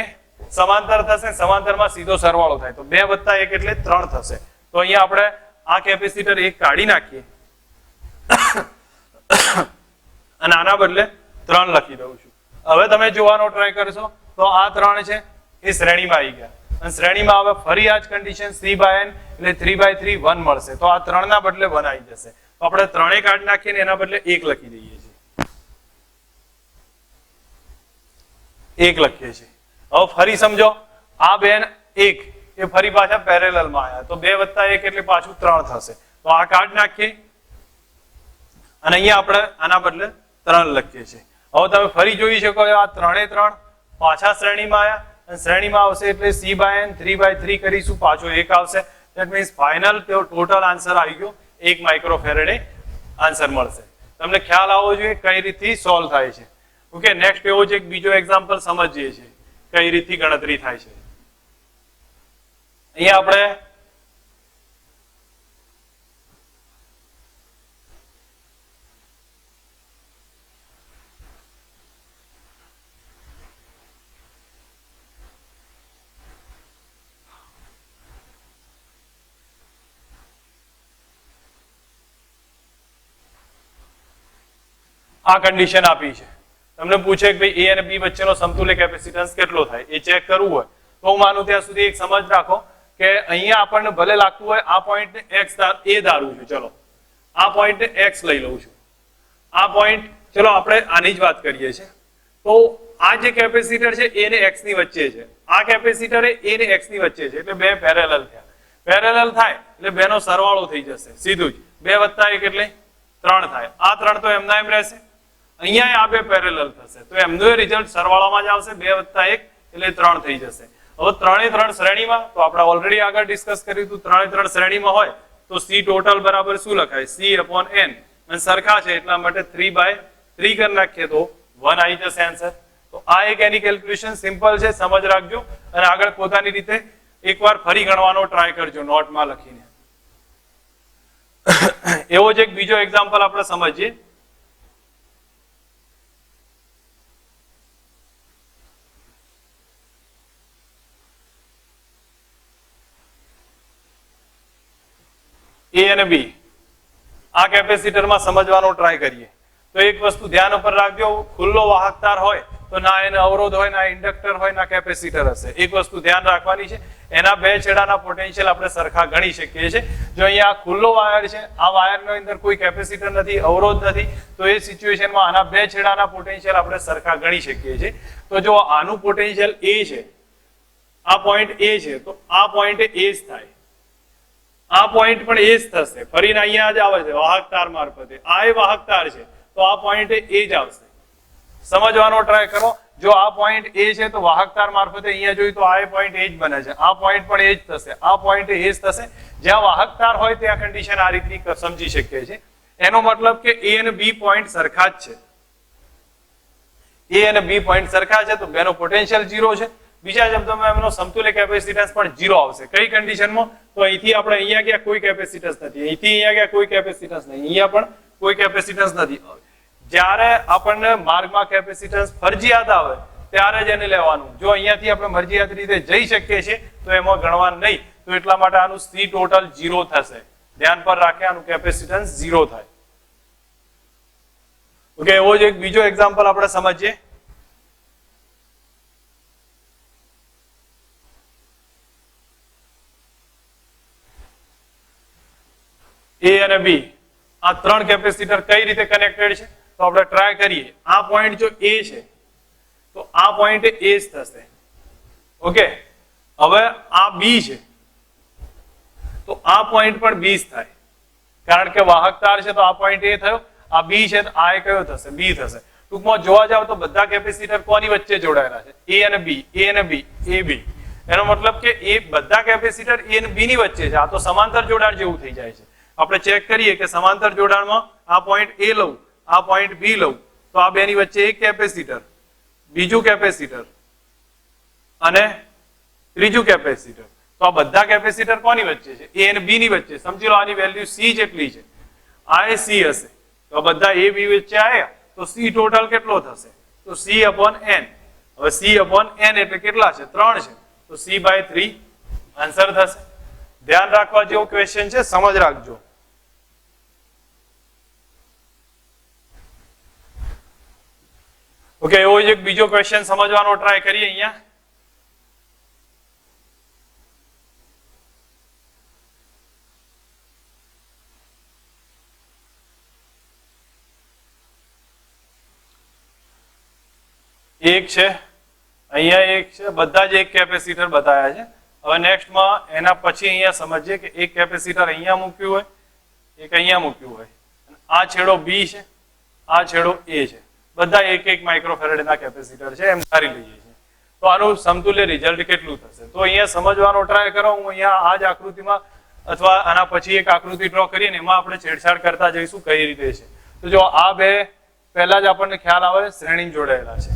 સમાંતર થશે. સમાંતરમાં સીધો સરવાળો થાય તો 2 + 1 એટલે 3 થશે. તો અહીંયા આપણે આ કેપેસિટર 1 કાઢી નાખીએ અને આના બદલે 3 લખી દઉં છું. હવે તમે જોવાનો ટ્રાય કરશો તો આ 3 છે એ શ્રેણીમાં આવી ગયા અને શ્રેણીમાં હવે ફરી આ જ કન્ડિશન c/n એટલે 3/3 1 મળશે તો આ 3 ના બદલે 1 આવી જશે. તો આપણે 3 કાઢી નાખીએ ને એના બદલે 1 લખી દઈએ છીએ. 1 લખીએ છીએ. હવે ફરી સમજો આ બે 1 એ ફરી પાછા પેરેલલમાં આવ્યા તો 2 + 1 એટલે પાછું 3 થશે. તો આ કાઢી નાખીએ અને અહીંયા આપણે આના બદલે 3 લખીએ છીએ. હવે તમે ફરી જોઈ શકો આ 3 3 પાછા શ્રેણીમાં આવ્યા અને શ્રેણીમાં આવશે એટલે c/n 3/3 કરીશું પાછો 1 આવશે. That means final total answer આવી ગયો 1 માઇક્રોફેરેડે આન્સર મળશે. તમને ખ્યાલ આવવો જોઈએ કઈ રીતથી સોલ્વ થાય છે. ઓકે, નેક્સ્ટ એવો જ એક બીજો એક્ઝામ્પલ સમજીએ છીએ કઈ રીતથી ગણતરી થાય છે. અહીંયા આપણે આ કન્ડિશન આપી છે. તમને પૂછે કે ભાઈ a અને b વચ્ચેનો સમતુલ્ય કેપેસિટન્સ કેટલો થાય એ ચેક કરવું હોય તો હું માનું ત્યાં સુધી એક સમજ રાખો કે અહીંયા આપણને ભલે લાગતું હોય આ પોઈન્ટ x a ધારું છું, ચલો આ પોઈન્ટ x લઈ લઉં છું, આ પોઈન્ટ ચલો આપણે આની જ વાત કરીએ છીએ તો આ જે કેપેસિટર છે a ને x ની વચ્ચે છે, આ કેપેસિટર એ a ને x ની વચ્ચે છે એટલે બે પેરેલલ થયા. પેરેલલ થાય એટલે બેનો સરવાળો થઈ જશે સીધું જ 2 + 1 એટલે 3 થાય. આ 3 તો એમના એમ રહેશે. અહીંયા આ બે પેરેલલ થશે તો એમનો રિઝલ્ટ સરવાળામાં જ આવશે 2 + 1 એટલે 3 થઈ જશે. હવે 3 3 શ્રેણીમાં તો આપણે ઓલરેડી આગળ ડિસ્કસ કર્યું હતું 3 3 શ્રેણીમાં હોય તો c ટોટલ બરાબર શું લખાય? c/n અને સરખા છે એટલા માટે 3/3 કરી નાખીએ તો 1 આવી જશે આન્સર. તો આ એક એની કેલ્ક્યુલેશન સિમ્પલ છે, સમજ રાખજો અને આગળ પોતાની રીતે એકવાર ફરી ગણવાનો ટ્રાય કરજો નોટમાં લખીને. એવો જ એક બીજો એક્ઝામ્પલ આપણે સમજીએ. એ અને બી આ કેપેસિટરમાં સમજવાનો ટ્રાય કરીએ તો એક વસ્તુ ધ્યાન ઉપર રાખજો, ખુલ્લો વાહક તાર હોય તો ના એને અવરોધ હોય, ના ઇન્ડક્ટર હોય, ના કેપેસિટર હશે. એક વસ્તુ ધ્યાન રાખવાની છે, એના બે છેડાના પોટેન્શિયલ આપણે સરખા ગણી શકીએ છીએ. જો અહીંયા ખુલ્લો વાયર છે, આ વાયરની અંદર કોઈ કેપેસિટર નથી, અવરોધ નથી, તો એ સિચ્યુએશનમાં આના બે છેડાના પોટેન્શિયલ આપણે સરખા ગણી શકીએ છીએ. તો જો આનું પોટેન્શિયલ એ છે, આ પોઈન્ટ એ છે, તો આ પોઈન્ટ એ જ થાય, આ પોઈન્ટ પણ એ જ થશે. ફરીને અહીંયા જ આવે છે વાહક તાર મારફતે, આ એ વાહક તાર છે તો આ પોઈન્ટ એ જ આવશે. સમજવાનો ટ્રાય કરો. જો આ પોઈન્ટ એ છે તો વાહક તાર મારફતે અહીંયા જોયું તો આ પોઈન્ટ એ જ બને છે, આ પોઈન્ટ પણ એ જ થશે, આ પોઈન્ટ એ જ થશે. જ્યાં વાહક તાર હોય ત્યાં કન્ડિશન આ રીતની સમજી શકીએ છીએ. એનો મતલબ કે એ અને બી પોઈન્ટ સરખા જ છે, એ અને બી પોઈન્ટ સરખા છે તો બેનો પોટેન્શિયલ 0 છે. બીજા શબ્દોમાં એમનો સમતુલ્ય કેપેસિટન્સ પણ 0 આવશે. કઈ કન્ડિશનમાં? તો અહીંથી આપણે અહીંયા ગયા કોઈ કેપેસિટન્સ નથી, અહીંથી અહીંયા ગયા કોઈ કેપેસિટન્સ નહીં, અહીંયા પણ કોઈ કેપેસિટન્સ નથી. જ્યારે આપણને માર્ગમાં કેપેસિટન્સ ફરજિયાત આવે ત્યારે જ એને લેવાનું. જો અહીંયાથી આપણે મરજિયાત રીતે જઈ શકીએ છીએ તો એમાં ગણવાનું નહીં. તો એટલા માટે આનું સી ટોટલ 0 થશે. ધ્યાન પર રાખે, આનું કેપેસિટન્સ 0 થાય. ઓકે, એવો જ એક બીજો એક્ઝામ્પલ આપણે સમજીએ. એ અને બી આ ત્રણ કેપેસિટર કઈ રીતે કનેક્ટેડ છે તો આપણે ટ્રાય કરીએ. આ પોઈન્ટ જો એ છે તો આ પોઈન્ટ એ જ થશે. ઓકે, હવે આ બી છે તો આ પોઈન્ટ પણ બી જ થાય, કારણ કે વાહક તાર છે તો આ પોઈન્ટ એ થયો, આ બી છે તો આ એ કયો થશે? બી થશે. ટૂંકમાં જોવા જાવ તો બધા કેપેસિટર કોની વચ્ચે જોડાયેલા છે? એ અને બી, એ અને બી, એ બી. એનો મતલબ કે એ બધા કેપેસિટર એ અને બી ની વચ્ચે છે. આ તો સમાંતર જોડાણ જેવું થઈ જાય છે. આપણે ચેક કરીએ કે સમાંતર જોડાણમાં આ પોઈન્ટ એ લઉં, આ પોઈન્ટ બી લઉં તો આ બેની વચ્ચે એક કેપેસિટર, બીજું કેપેસિટર અને ત્રીજું કેપેસિટર. તો આ બધા કેપેસિટર કોની વચ્ચે છે? એ અને બી ની વચ્ચે. સમજી લો આની વેલ્યુ સી જેટલી છે, આ એ સી હશે તો બધા એ બી વચ્ચે આવ્યા તો સી ટોટલ કેટલો થશે? તો સી અપોન એન. હવે સી અપોન એન એટલે કેટલા છે? 3 છે તો સી બાય 3 આન્સર થશે. ધ્યાન રાખવા જેવો ક્વેશ્ચન છે, સમજ રાખજો. ઓકે, એવો જ એક બીજો ક્વેશ્ચન સમજવાનો ટ્રાય કરીએ. અહીંયા એક છે, અહીંયા એક છે, બધા જ એક કેપેસિટર બતાવ્યા છે. હવે નેક્સ્ટમાં એના પછી અહીંયા સમજીએ કે એક કેપેસિટર અહીંયા મૂક્યું હોય, એક અહીંયા મૂક્યું હોય, આ છેડો બી છે, આ છેડો એ છે, બધા એક એક માઇક્રોફેરેડના કેપેસિટર છે એમ ધારી લઈએ છીએ. તો આનું સમતુલ્ય રિઝલ્ટ કેટલું થશે? તો અહીંયા સમજવાનો ટ્રાય કરો. હું અહીંયા આ જ આકૃતિમાં અથવા આના પછી એક આકૃતિ ડ્રો કરીને એમાં આપણે છેડછાડ કરતા જઈશું કઈ રીતે છે. તો જો આ બે પહેલા જ આપણને ખ્યાલ આવે શ્રેણી જોડાયેલા છે,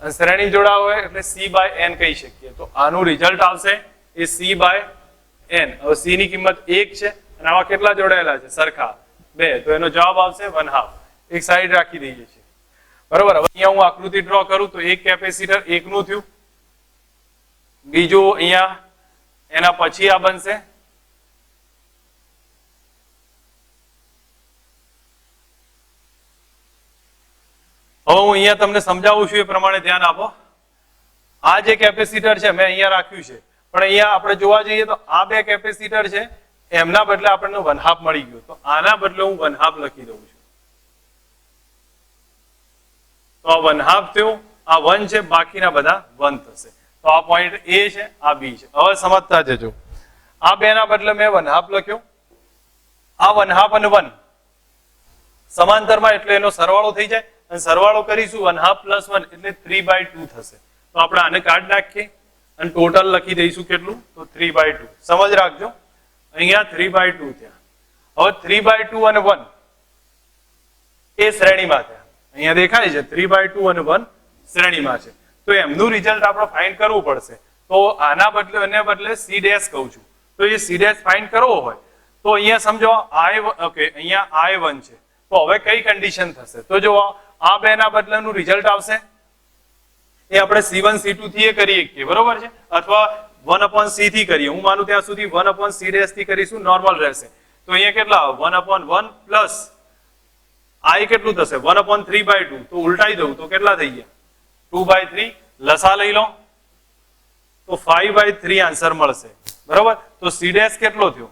અને શ્રેણી જોડાવ હોય એટલે સી બાય એન કહી શકીએ. તો આનું રિઝલ્ટ આવશે એ સી બાય એન. હવે સી ની કિંમત 1 છે અને આવા કેટલા જોડાયેલા છે? સરખા 2. તો એનો જવાબ આવશે 1/2. એક સાઈડ રાખી દઈએ છીએ. બરોબર. હવે અહીંયા હું આકૃતિ ડ્રો કરું તો એક કેપેસિટર 1 નું થયું, બીજું અહીંયા એના પછી આ બનશે, હવે હું અહીંયા તમને સમજાવું છું એ પ્રમાણે ધ્યાન આપો. આ જે કેપેસિટર છે મેં અહીંયા રાખ્યું છે, પણ અહીંયા આપણે જોવા જઈએ તો આ બે કેપેસિટર છે એમના બદલે આપણને 1/2 મળી ગયું. તો આના બદલે હું 1/2 લખી દઉં છું. તો આ 1/2 થયું, આ 1 છે, બાકીના બધા 1 થશે. તો આ પોઈન્ટ એ છે, આ બી છે. હવે સમજતા જજો. આ બે ના બદલે મેં 1/2 લખ્યો, આ 1/2 અને 1 સમાંતરમાં એટલે એનો સરવાળો થઈ જાય, અને સરવાળો કરીશું 1/2 + 1 એટલે 3/2 થશે. તો આપણે આને કાઢી નાખીએ અને ટોટલ લખી દઈશું કેટલું? તો 3/2. સમજ રાખજો, અહીંયા 3/2 થયા. હવે 3/2 અને 1 એ શ્રેણીમાં થયા. અહીંયા દેખાય છે 3/2 અને 1 શ્રેણીમાં છે. તો એમનું રિઝલ્ટ આપણે ફાઇન્ડ કરવું પડશે. તો આના બદલે એને બદલે સી ડેશ કહું છું. તો એ સી ડેશ ફાઇન્ડ કરવો હોય તો અહીંયા સમજો ઓકે અહીંયા I1 છે. તો હવે કઈ કન્ડિશન થશે? તો જો આ બે ના બદલાનું રિઝલ્ટ આવશે એ આપણે C1 C2 થી એ કરીએ કે બરોબર છે, અથવા 1/C થી કરીએ. હું માનું ત્યાં સુધી 1/C' થી કરીશું, નોર્મલ રહેશે. તો અહીંયા કેટલા 1/1 પ્લસ I કેટલું થશે 1/3/2, તો ઉલટાઈ દઉં તો કેટલા થઈ ગયા 2/3, લસા લઈ લો તો 5/3 આન્સર મળશે, બરોબર. તો C ડેશ કેટલો થયો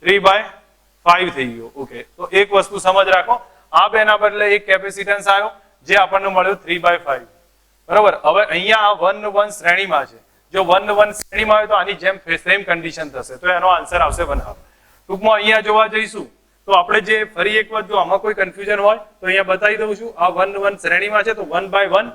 3/5 થઈ ગયો. ઓકે, તો એક વસ્તુ સમજ રાખો, આ બેના બદલે એક કેપેસિટન્સ આવ્યો જે આપણને મળ્યો 3/5, બરોબર. હવે અહીંયા આ 1:1 શ્રેણીમાં છે, જો 1:1 શ્રેણીમાં હોય તો આની જેમ સેમ કન્ડિશન થશે, તો એનો આન્સર આવશે 1/2. ટૂંકમાં અહીંયા જોવા જઈશું તો આપણે જે ફરી એક વાર જો આમાં કોઈ કન્ફ્યુઝન હોય તો અહીંયા બતાવી દઉં છું. આ 1:1 શ્રેણીમાં છે તો 1/1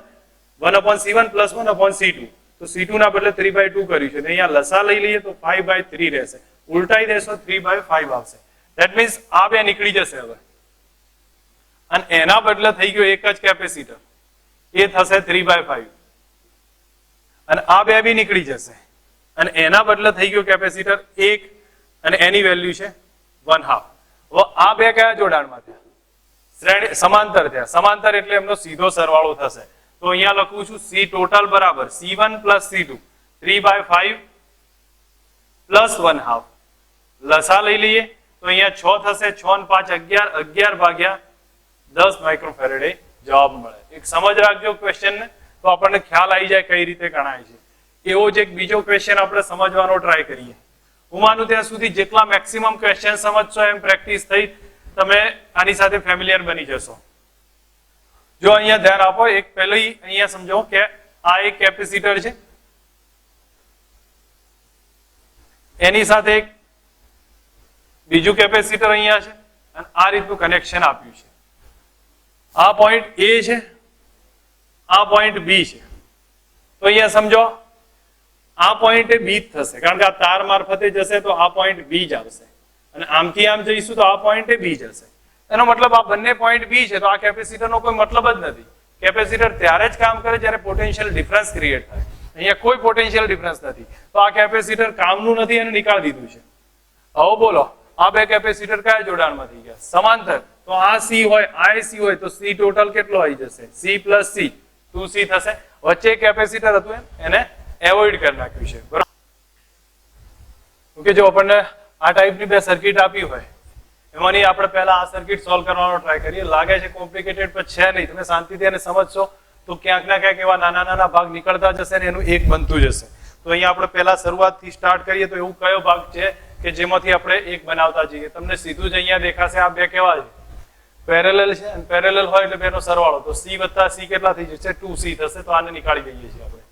1/C1 પ્લસ 1/C2, તો C2 ના બદલે 3/2 કર્યું છે, અહીંયા લસા લઈ લઈએ તો 5/3 રહેશે, ઉલટાઈ દેશો 3/5 આવશે. ધેટ મીન્સ આ બે નીકળી જશે હવે, અને એના બદલે થઈ ગયો એક જ કેપેસિટર, એ થશે 3/5, અને આ બે બી નીકળી જશે, અને એના બદલે થઈ ગયો કેપેસિટર એક, અને એની વેલ્યુ છે 1/2. હવે આ બે કયા જોડાણમાં થયા? શ્રેણી સમાંતર થયા. સમાંતર એટલે એમનો સીધો સરવાળો થશે, તો અહીંયા લખું છું C ટોટલ બરાબર C1 પ્લસ C2 3/5 પ્લસ 1/2. લસા લઈ લઈએ તો અહીંયા 6 થશે, 6 અને 5 11, 11 ભાગ્યા 10 માઇક્રોફેરેડે જવાબ મળે. એક સમજ રાખજો ક્વેશ્ચન ને, તો આપણને ખ્યાલ આવી જાય કઈ રીતે ગણાય છે. એવો જ એક બીજો ક્વેશ્ચન આપણે સમજવાનો ટ્રાય કરીએ. હું માનું ત્યાં સુધી જેટલા મેક્સિમમ ક્વેશ્ચન સમજશો એમ પ્રેક્ટિસ થઈ તમે આની સાથે ફેમિલિયર બની જશો. જો અહીંયા ધ્યાન આપો, એક પહેલી અહીંયા સમજો કે આ એક કેપેસિટર છે, એની સાથે એક બીજું કેપેસિટર અહીંયા છે, અને આ રીતનું કનેક્શન આપ્યું છે. આ પોઈન્ટ A છે, આ પોઈન્ટ B છે, તો અહીંયા સમજો આ પોઈન્ટ B જ થશે, કારણ કે આ તાર મારફતે જશે તો આ પોઈન્ટ B જ આવશે, અને આમથી આમ જઈશું તો આ પોઈન્ટ B જ હશે. એનો મતલબ આ બંને પોઈન્ટ B છે, તો આ કેપેસિટરનો કોઈ મતલબ જ નથી. કેપેસિટર ત્યારે જ કામ કરે જ્યારે પોટેન્શિયલ ડિફરન્સ ક્રિએટ થાય. અહીંયા કોઈ પોટેન્શિયલ ડિફરન્સ નથી, તો આ કેપેસિટર કામનું નથી અને નીકાળી દીધું છે. હવે બોલો આ બે કેપેસિટર કયા જોડાણમાં થઈ ગયા? સમાંતર. તો આ C હોય, આ C હોય, તો C ટોટલ કેટલો આવી જશે? C પ્લસ C 2C થશે. વચ્ચે કેપેસિટર હતું એને એવોઇડ કરી નાખ્યું છે, બરાબર. ઓકે, જો આપણને આ ટાઈપની બે સર્કિટ આપી હોય, એમાંની આપણે પહેલા આ સર્કિટ સોલ્વ કરવાનો ટ્રાય કરીએ. લાગે છે કોમ્પ્લિકેટેડ પણ છે નહીં, તમે શાંતિથી એને સમજશો તો ક્યાંક ના ક્યાંક એવા નાના નાના ભાગ નીકળતા જશે ને એનું એક બનતું જશે. તો અહીંયા આપણે પહેલા શરૂઆતથી સ્ટાર્ટ કરીએ તો એવું કયો ભાગ છે કે જેમાંથી આપણે એક બનાવતા જઈએ? તમને સીધું જ અહીંયા દેખાશે આ બે કેવા છે? પેરેલલ છે, અને પેરેલલ હોય એટલે બેનો સરવાળો, તો C વત્તા C કેટલા થઈ જશે? 2C થશે. તો આને નીકાળી દઈએ છીએ આપણે,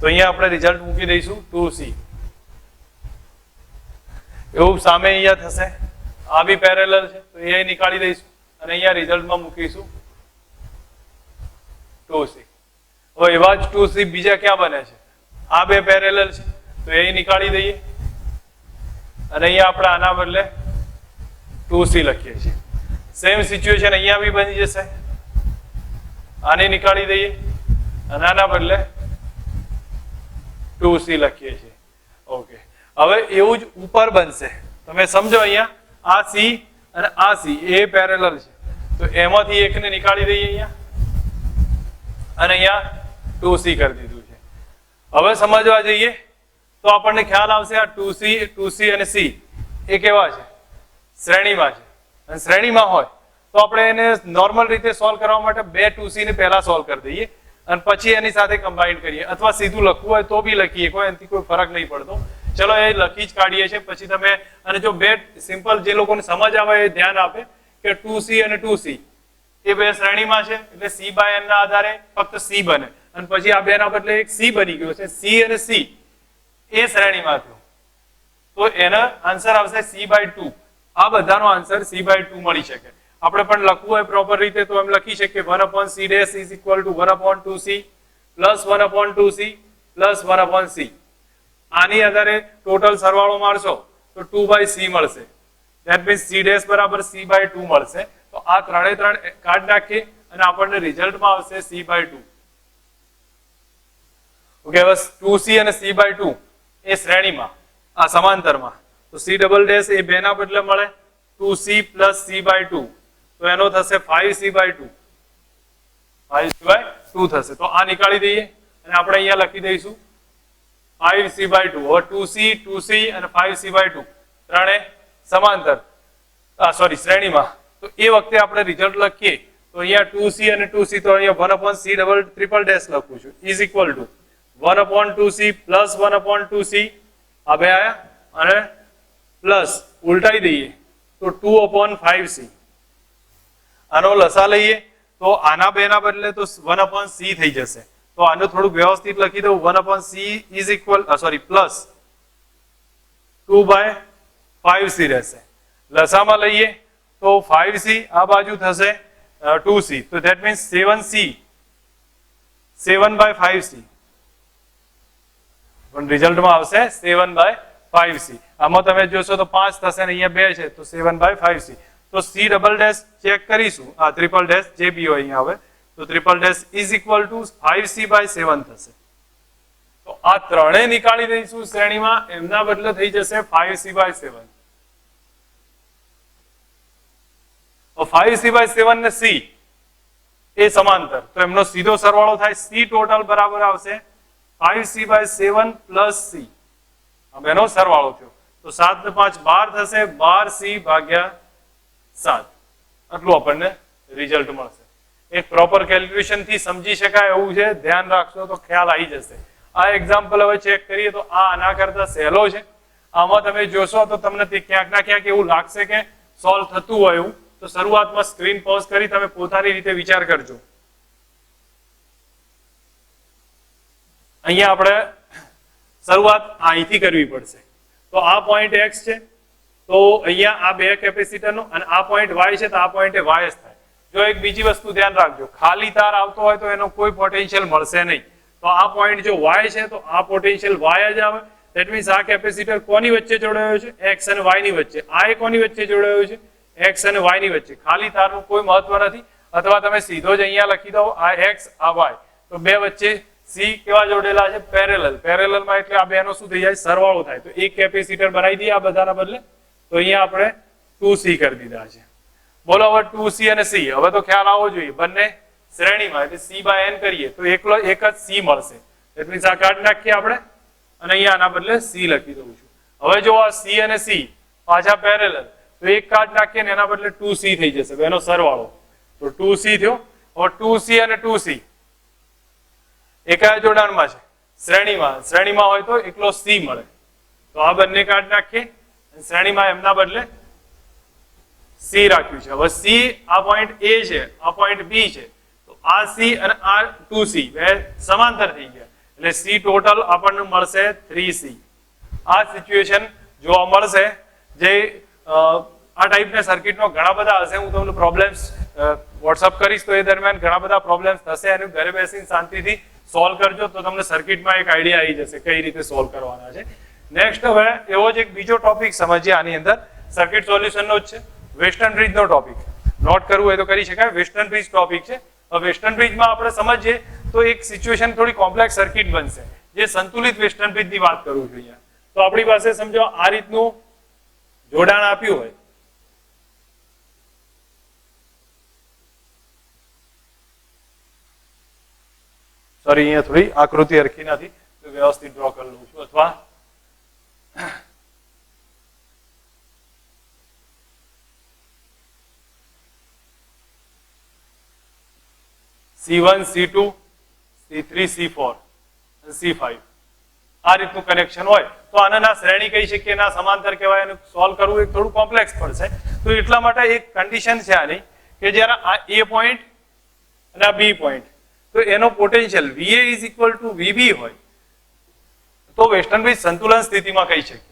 તો અહીંયા આપણે રિઝલ્ટ મૂકી દઈશું 2C. એવું સામે અહીંયા થશે, આ બી પેરેલલ છે તો એ નીકાળી દઈશું, અને અહીંયા રિઝલ્ટમાં મૂકીશું 2C. હવે એવા જ 2C બીજા ક્યાં બને છે? આ બે પેરેલલ છે તો એ નીકાળી દઈએ, અને અહીંયા આપણે આના બદલે 2C લખીએ છીએ. સેમ સિચ્યુએશન અહીંયા બી બની જશે, આને નીકાળી દઈએ અને આના બદલે 2C લખીએ છીએ. ઓકે, હવે એવું જ ઉપર બનશે. તમે સમજો અહીંયા આ C અને આ C એ પેરેલલ છે, તો એમાંથી એકને નીકાળી દઈએ અહીંયા, અને અહીંયા 2C કરી દીધું છે. હવે સમજવા જઈએ તો આપણને ખ્યાલ આવશે આ 2C અને C એ કેવા છે? શ્રેણીમાં છે. અને શ્રેણીમાં હોય તો આપણે એને નોર્મલ રીતે સોલ્વ કરવા માટે બે 2C ને પહેલા સોલ્વ કરી દઈએ અને પછી એની સાથે કમ્બાઈન કરીએ, અથવા સીધું લખવું હોય તો બી લખીએ, કોઈ એનાથી કોઈ ફરક નહીં પડતો. ચલો એ લખી જ કાઢીએ છીએ. પછી તમે, અને જો બે સિમ્પલ જે લોકોને સમજ આવે એ ધ્યાન આપે કે 2C અને 2C એ બે શ્રેણીમાં છે, એટલે C/N ના આધારે ફક્ત C બને, અને પછી આ બે ના બદલે એક C બની ગયો છે. C અને C એ શ્રેણીમાં થયો, તો એનો આન્સર આવશે C/2. આ બધાનો આન્સર C/2 મળી શકે. આપણે પણ લખવું હોય પ્રોપર રીતે તો એમ લખી શકીએ 1/C dash is equal to 1/2C plus 1/2C plus 1/C. આની આધારે ટોટલ સરવાળો મારશો તો 2/C મળશે. ધેટ મીન્સ C dash બરાબર C/2 મળશે. તો આ ત્રણે ત્રણ કાઢી નાખીએ અને આપણને રિઝલ્ટમાં આવશે C/2. ઓકે, હવે 2C અને C/2 એ શ્રેણીમાં, આ સમાંતરમાં, તો C ડબલ ડેશ એ બે ના બદલે મળે 2C plus C/2, તો એનો થશે 5C/2. 5C/2 થશે. તો આ નીકાળી દઈએ અને આપણે અહીંયા લખી દઈશું 5C/2. હવે 2C, 2C અને 5C/2 ત્રણે સમાંતર સોરી શ્રેણીમાં, તો એ વખતે આપણે રિઝલ્ટ લખીએ તો અહીંયા 2c અને 2c, તો અહીંયા 1/c ડબલ ટ્રિપલ ડેશ લખું છું is equal to 1/2c plus 1/2c આ બે આયા અને પ્લસ ઉલટાઈ દઈએ તો 2/5c. આનો લસા લઈએ તો આના બેના બદલે તો 1/c થઈ જશે. તો આનું થોડુંક વ્યવસ્થિત લખી દઉં 1/c is equal plus 2/5c રહેશે. લસામાં લઈએ તો 5c આ બાજુ થશે 2c, તો that means 7c 7/5c, પણ રિઝલ્ટમાં આવશે 7/5c. આમાં તમે જોશો તો 5 થશે ને અહીંયા 2 છે તો 7/5c. તો c ડબલ ડેશ ચેક કરીશું, આ ટ્રિપલ ડેશ જે બી હોય અહીંયા આવે તો triple dash is equal to 5c/7 થશે. તો આ ત્રણેય નીકાળી દઈશું શ્રેણીમાં, એમના બદલે થઈ જશે 5c/7. 5c/7 ને c એ સમાંતર, તો એમનો સીધો સરવાળો થાય, c ટોટલ બરાબર આવશે 5c/7 પ્લસ c. આ બેનો સરવાળો થયો તો 7 ને 5 12 થશે, 12c/7. આટલું આપણને રિઝલ્ટ મળશે. એક પ્રોપર કેલ્ક્યુલેશન થી સમજી શકાય એવું છે, ધ્યાન રાખશો તો ખ્યાલ આવી જશે. આ એક્ઝામ્પલ હવે ચેક કરીએ તો આ આના કરતા સહેલો છે. આમાં તમે જોશો તો તમને ક્યાંક ના ક્યાંક એવું લાગશે કે સોલ્વ થતું હોય એવું, તો શરૂઆતમાં સ્ક્રીન પોઝ કરી તમે પોતાની રીતે વિચાર કરજો. અહીંયા આપણે શરૂઆત અહીંથી કરવી પડશે. તો આ પોઈન્ટ x છે, તો અહીંયા આ બે કેપેસિટરનો, અને આ પોઈન્ટ y છે તો આ પોઈન્ટે y જ થાય. જો એક બીજી વસ્તુ ધ્યાન રાખજો, ખાલી તાર આવતો હોય તો એનો કોઈ પોટેન્શિયલ મળશે નહીં. તો આ પોઈન્ટ જો y છે તો આ પોટેન્શિયલ y જ આવે. ધેટ મીન્સ આ કેપેસિટર કોની વચ્ચે જોડાયો છે? x અને y ની વચ્ચે. આ એ કોની વચ્ચે જોડાયો છે? x અને y ની વચ્ચે. ખાલી તારનું કોઈ મહત્વ નથી. અથવા તમે સીધો જ અહીંયા લખી દો આ x આ y, તો બે વચ્ચે c કેવા જોડેલા છે? પેરેલલ. પેરેલલમાં એટલે આ બેનો શું થઈ જાય? સરવાળો થાય. તો એક કેપેસિટર બનાવી દઈએ આ બધાના બદલે. તો અહીંયા આપણે 2c કરી દીધા છે. બોલો હવે 2c અને c, હવે તો ખ્યાલ આવવો જોઈએ. બંને શ્રેણીમાં એટલે c/n કરીએ તો એકલો એક જ c મળશે. એટલે મીન્સ આ કાઢી નાખીએ આપણે અને અહીંયા આના બદલે c લખી દઉં છું. હવે જો આ c અને c પાછા પેરેલલ, તો એક કાઢી નાખીએ ને એના બદલે 2c થઈ જશે, એનો સરવાળો. તો 2c થયો. હવે 2c અને 2c એ કયા જોડાણમાં છે? શ્રેણીમાં. શ્રેણીમાં હોય તો એકલો c મળે. તો આ બંને કાઢી નાખીએ, શ્રેણીમાં એમના બદલે c રાખ્યું છે. હવે c આ પોઈન્ટ a છે, આ પોઈન્ટ b છે, તો આ c અને આ 2c બે સમાંતર થઈ ગયા, એટલે c ટોટલ આપણને મળશે 3c. આ સિચ્યુએશન જોવા મળશે. જે આ ટાઈપના સર્કિટનો ઘણા બધા હશે, હું તમને પ્રોબ્લેમ્સ વોટ્સઅપ કરીશ તો એ દરમિયાન ઘણા બધા પ્રોબ્લેમ્સ થશે, અને ઘરે બેસીને શાંતિથી સોલ્વ કરજો તો તમને સર્કિટમાં એક આઈડિયા આવી જશે કઈ રીતે સોલ્વ કરવાના છે. નેક્સ્ટ હવે એવો જ એક બીજો ટોપિક સમજીએ આની અંદર, સર્કિટ સોલ્યુશનનો જ છે. વેસ્ટર્ન બ્રિજનો ટોપિક નોટ કરવું હોય તો કરી શકાય. વેસ્ટર્ન બ્રિજ ટોપિક છે. હવે વેસ્ટર્ન બ્રિજમાં આપણે સમજીએ તો એક સિચ્યુએશન થોડી કોમ્પ્લેક્સ સર્કિટ બનશે, જે સંતુલિત વેસ્ટર્ન બ્રિજની વાત કરું છું અહીંયા. તો આપણી પાસે સમજો આ રીતનું જોડાણ આપ્યું હોય, સોરી અહીંયા થોડી આકૃતિ હરખી નથી તો વ્યવસ્થિત ડ્રો કરી લઉં છું. અથવા C1 C2 C3 C4 C5 આ રીતનું કનેક્શન હોય તો આને ના શ્રેણી કહી શકીએ, ના સમાંતર કહેવાય. અને સોલ્વ કરવું એક થોડું કોમ્પ્લેક્સ પડશે. તો એટલા માટે એક કન્ડિશન છે આની કે જ્યારે આ A પોઈન્ટ અને આ B પોઈન્ટ, તો એનો potential VA is equal to VB હોય તો વેસ્ટર્ન બ્રિજ સંતુલન સ્થિતિમાં કહી શકીએ.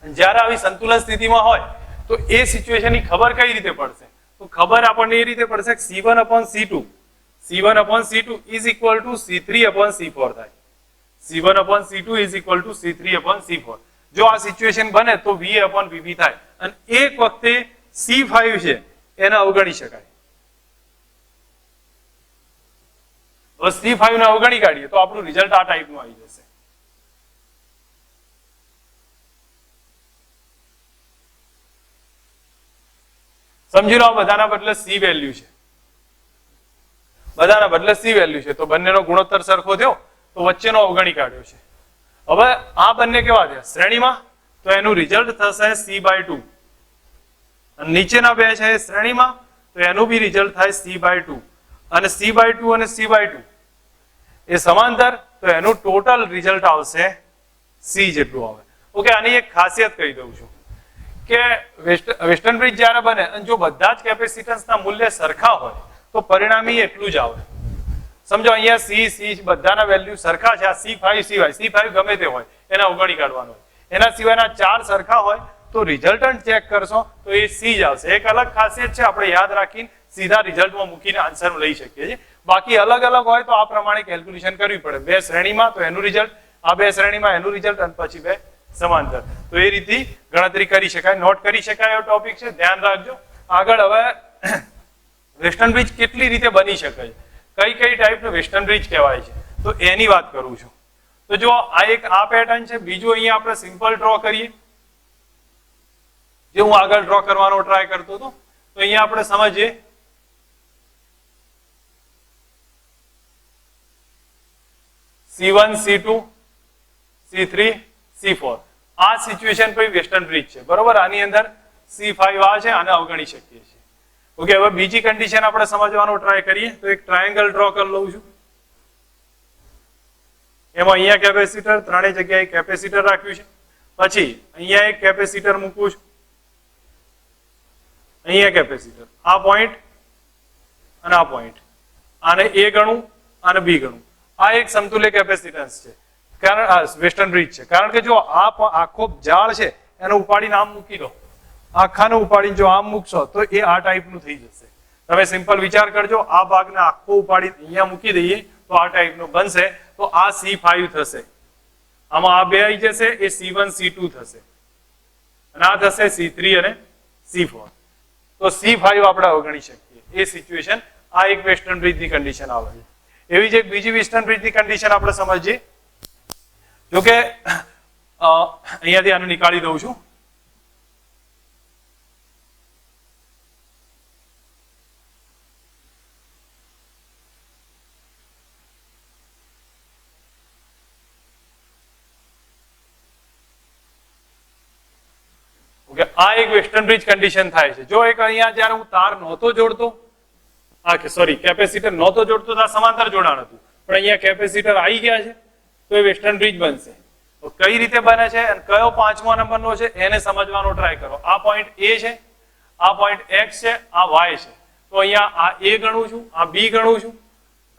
જ્યારે આવી સંતુલન સ્થિતિમાં હોય તો એ સિચ્યુએશનની ખબર કઈ રીતે પડશે? તો ખબર આપણને એ રીતે પડશે કે C1/C2 is equal to C3/C4 થાય. C1/C2 is equal to C3/C4. જો આ સિચ્યુએશન બને તો VA/VB થાય, અને એક વખતે C5 છે એને અવગણી શકાય. હવે C5 ને અવગણી કાઢીએ તો આપણું રિઝલ્ટ આ ટાઈપનું આવી જશે. સમજી લો બધાના બદલે C વેલ્યુ છે, બધાના બદલે C વેલ્યુ છે, તો બંનેનો ગુણોત્તર સરખો થયો તો વચ્ચેનો અવગણી કાઢ્યો છે. હવે આ બંને કેવા થયા? શ્રેણીમાં, તો એનું રિઝલ્ટ થશે C/2. અને નીચેના બે છે એ શ્રેણીમાં, તો એનું બી રિઝલ્ટ થાય c/2 અને c/2 અને c/2 એ સમાંતર, તો એનું ટોટલ રિઝલ્ટ આવશે c જેટલું આવે. ઓકે, આની એક ખાસિયત કહી દઉં છું કે વેસ્ટર્ન બ્રિજ જ્યારે બને અને જો બધા જ કેપેસિટન્સના મૂલ્ય સરખા હોય તો પરિણામી એટલું જ આવે. સમજો અહીંયા c બધાના વેલ્યુ સરખા છે, આ c5 સિવાય, c5 ગમે તે હોય એને અવગણી કાઢવાનું હોય, એના સિવાયના 4 સરખા હોય તો રિઝલ્ટન્ટ ચેક કરશો તો એ c જ આવશે. એક અલગ ખાસિયત છે, આપણે યાદ રાખીને સીધા રિઝલ્ટમાં મૂકીને આન્સર લઈ શકીએ છીએ. બાકી અલગ અલગ હોય તો આ પ્રમાણે કેલ્ક્યુલેશન કરવી પડે. બે શ્રેણીમાં તો એનું રિઝલ્ટ, આ બે શ્રેણીમાં એનું રિઝલ્ટ અને પછી બે સમાંતર, તો એ રીતે ગણતરી કરી શકાય, નોટ કરી શકાય એવો ટોપિક છે, ધ્યાન રાખજો. આગળ હવે વેસ્ટર્ન બ્રિજ કેટલી રીતે બની શકે છે, કઈ કઈ ટાઈપનું વેસ્ટર્ન બ્રિજ કહેવાય છે, તો એની વાત કરું છું. તો જો આ એક આ પેટર્ન છે, બીજું અહીંયા આપણે સિમ્પલ ડ્રો કરીએ, જે હું આગળ ડ્રો કરવાનો ટ્રાય કરતો હતો. તો અહીંયા આપણે સમજીએ C1 C2 C3 C4 આ સિચ્યુએશન પર વેસ્ટર્ન બ્રિજ છે, બરોબર. આની અંદર C5 આ છે, આને અવગણી શકીએ છીએ. ઓકે, હવે બીજી કન્ડિશન આપણે સમજવાનો ટ્રાય કરીએ. તો એક ટ્રાયેંગલ ડ્રો કરી લઉં છું. એમાં અહીંયા કેપેસિટર, ત્રણેય જગ્યાએ કેપેસિટર રાખ્યું છે. પછી અહીંયા એક કેપેસિટર મૂકું છું, અહીંયા કેપેસિટર, આ પોઈન્ટ અને આ પોઈન્ટ, આને A ગણું અને B ગણું. આ એક સમતુલ્ય કેપેસિટન્સ છે, કારણ વેસ્ટર્ન બ્રિજ છે. કારણ કે જો આ આખો ઝાડ છે એને ઉપાડીને આમ મૂકી દો, આખાને ઉપાડીને જો આમ મૂકશો તો એ આ ટાઈપનું થઈ જશે. તમે સિમ્પલ વિચાર કરજો, આ ભાગને આખો ઉપાડીને અહીંયા મૂકી દઈએ તો આ ટાઈપનું બનશે. તો આ C5 થશે, આમાં આ બે આવી જશે, એ C1 C2 થશે અને આ થશે C3 અને C4. તો C5 આપણે અવગણી શકીએ એ સિચ્યુએશન. આ એક વેસ્ટર્ન બ્રિજની કન્ડિશન આવે છે. એવી જ એક બીજી વેસ્ટર્ન બ્રિજની કન્ડિશન આપણે સમજીએ. જો કે અહીંયાથી આને નીકાળી દઉં છું. ઓકે, આ એક વેસ્ટર્ન બ્રિજ કન્ડિશન થાય છે. જો એક અહીંયા જ્યારે હું તાર નહોતો જોડતો, સોરી કેપેસિટર નહોતો જોડતો તો આ સમાંતર જોડાણ હતું, પણ અહીંયા કેપેસિટર આવી ગયા છે તો એ વેસ્ટર્ન બ્રિજ બનશે. તો કઈ રીતે બને છે અને કયો 5મા નંબરનો છે એને સમજવાનો ટ્રાય કરો. આ પોઈન્ટ A છે, આ પોઈન્ટ X છે, આ Y છે. તો અહીંયા આ A ગણું છું, આ B ગણું છું,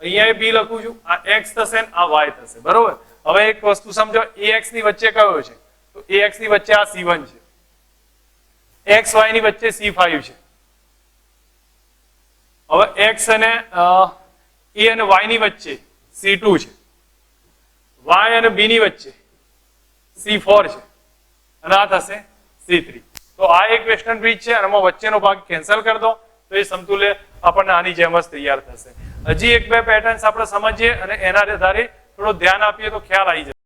અહીંયા B લખું છું, આ X થશે ને આ Y થશે, બરોબર. હવે એક વસ્તુ સમજો, AX ની વચ્ચે કયો છે, તો AX ની વચ્ચે આ C1 છે, XY ની વચ્ચે C5 છે. હવે X અને A અને Y ની વચ્ચે C2 છે, Y અને B ની વચ્ચે C4 છે અને આ થશે C3. તો આ એક વેસ્ટર્ન બ્રિજ છે અને આમાં વચ્ચેનો ભાગ કેન્સલ કરી દો તો એ સમતુલ્ય આપણને આની જેમ જ તૈયાર થશે. હજી એક બે પેટર્ન્સ આપણે સમજીએ અને એના આધારે થોડું ધ્યાન આપીએ તો ખ્યાલ આવી જશે.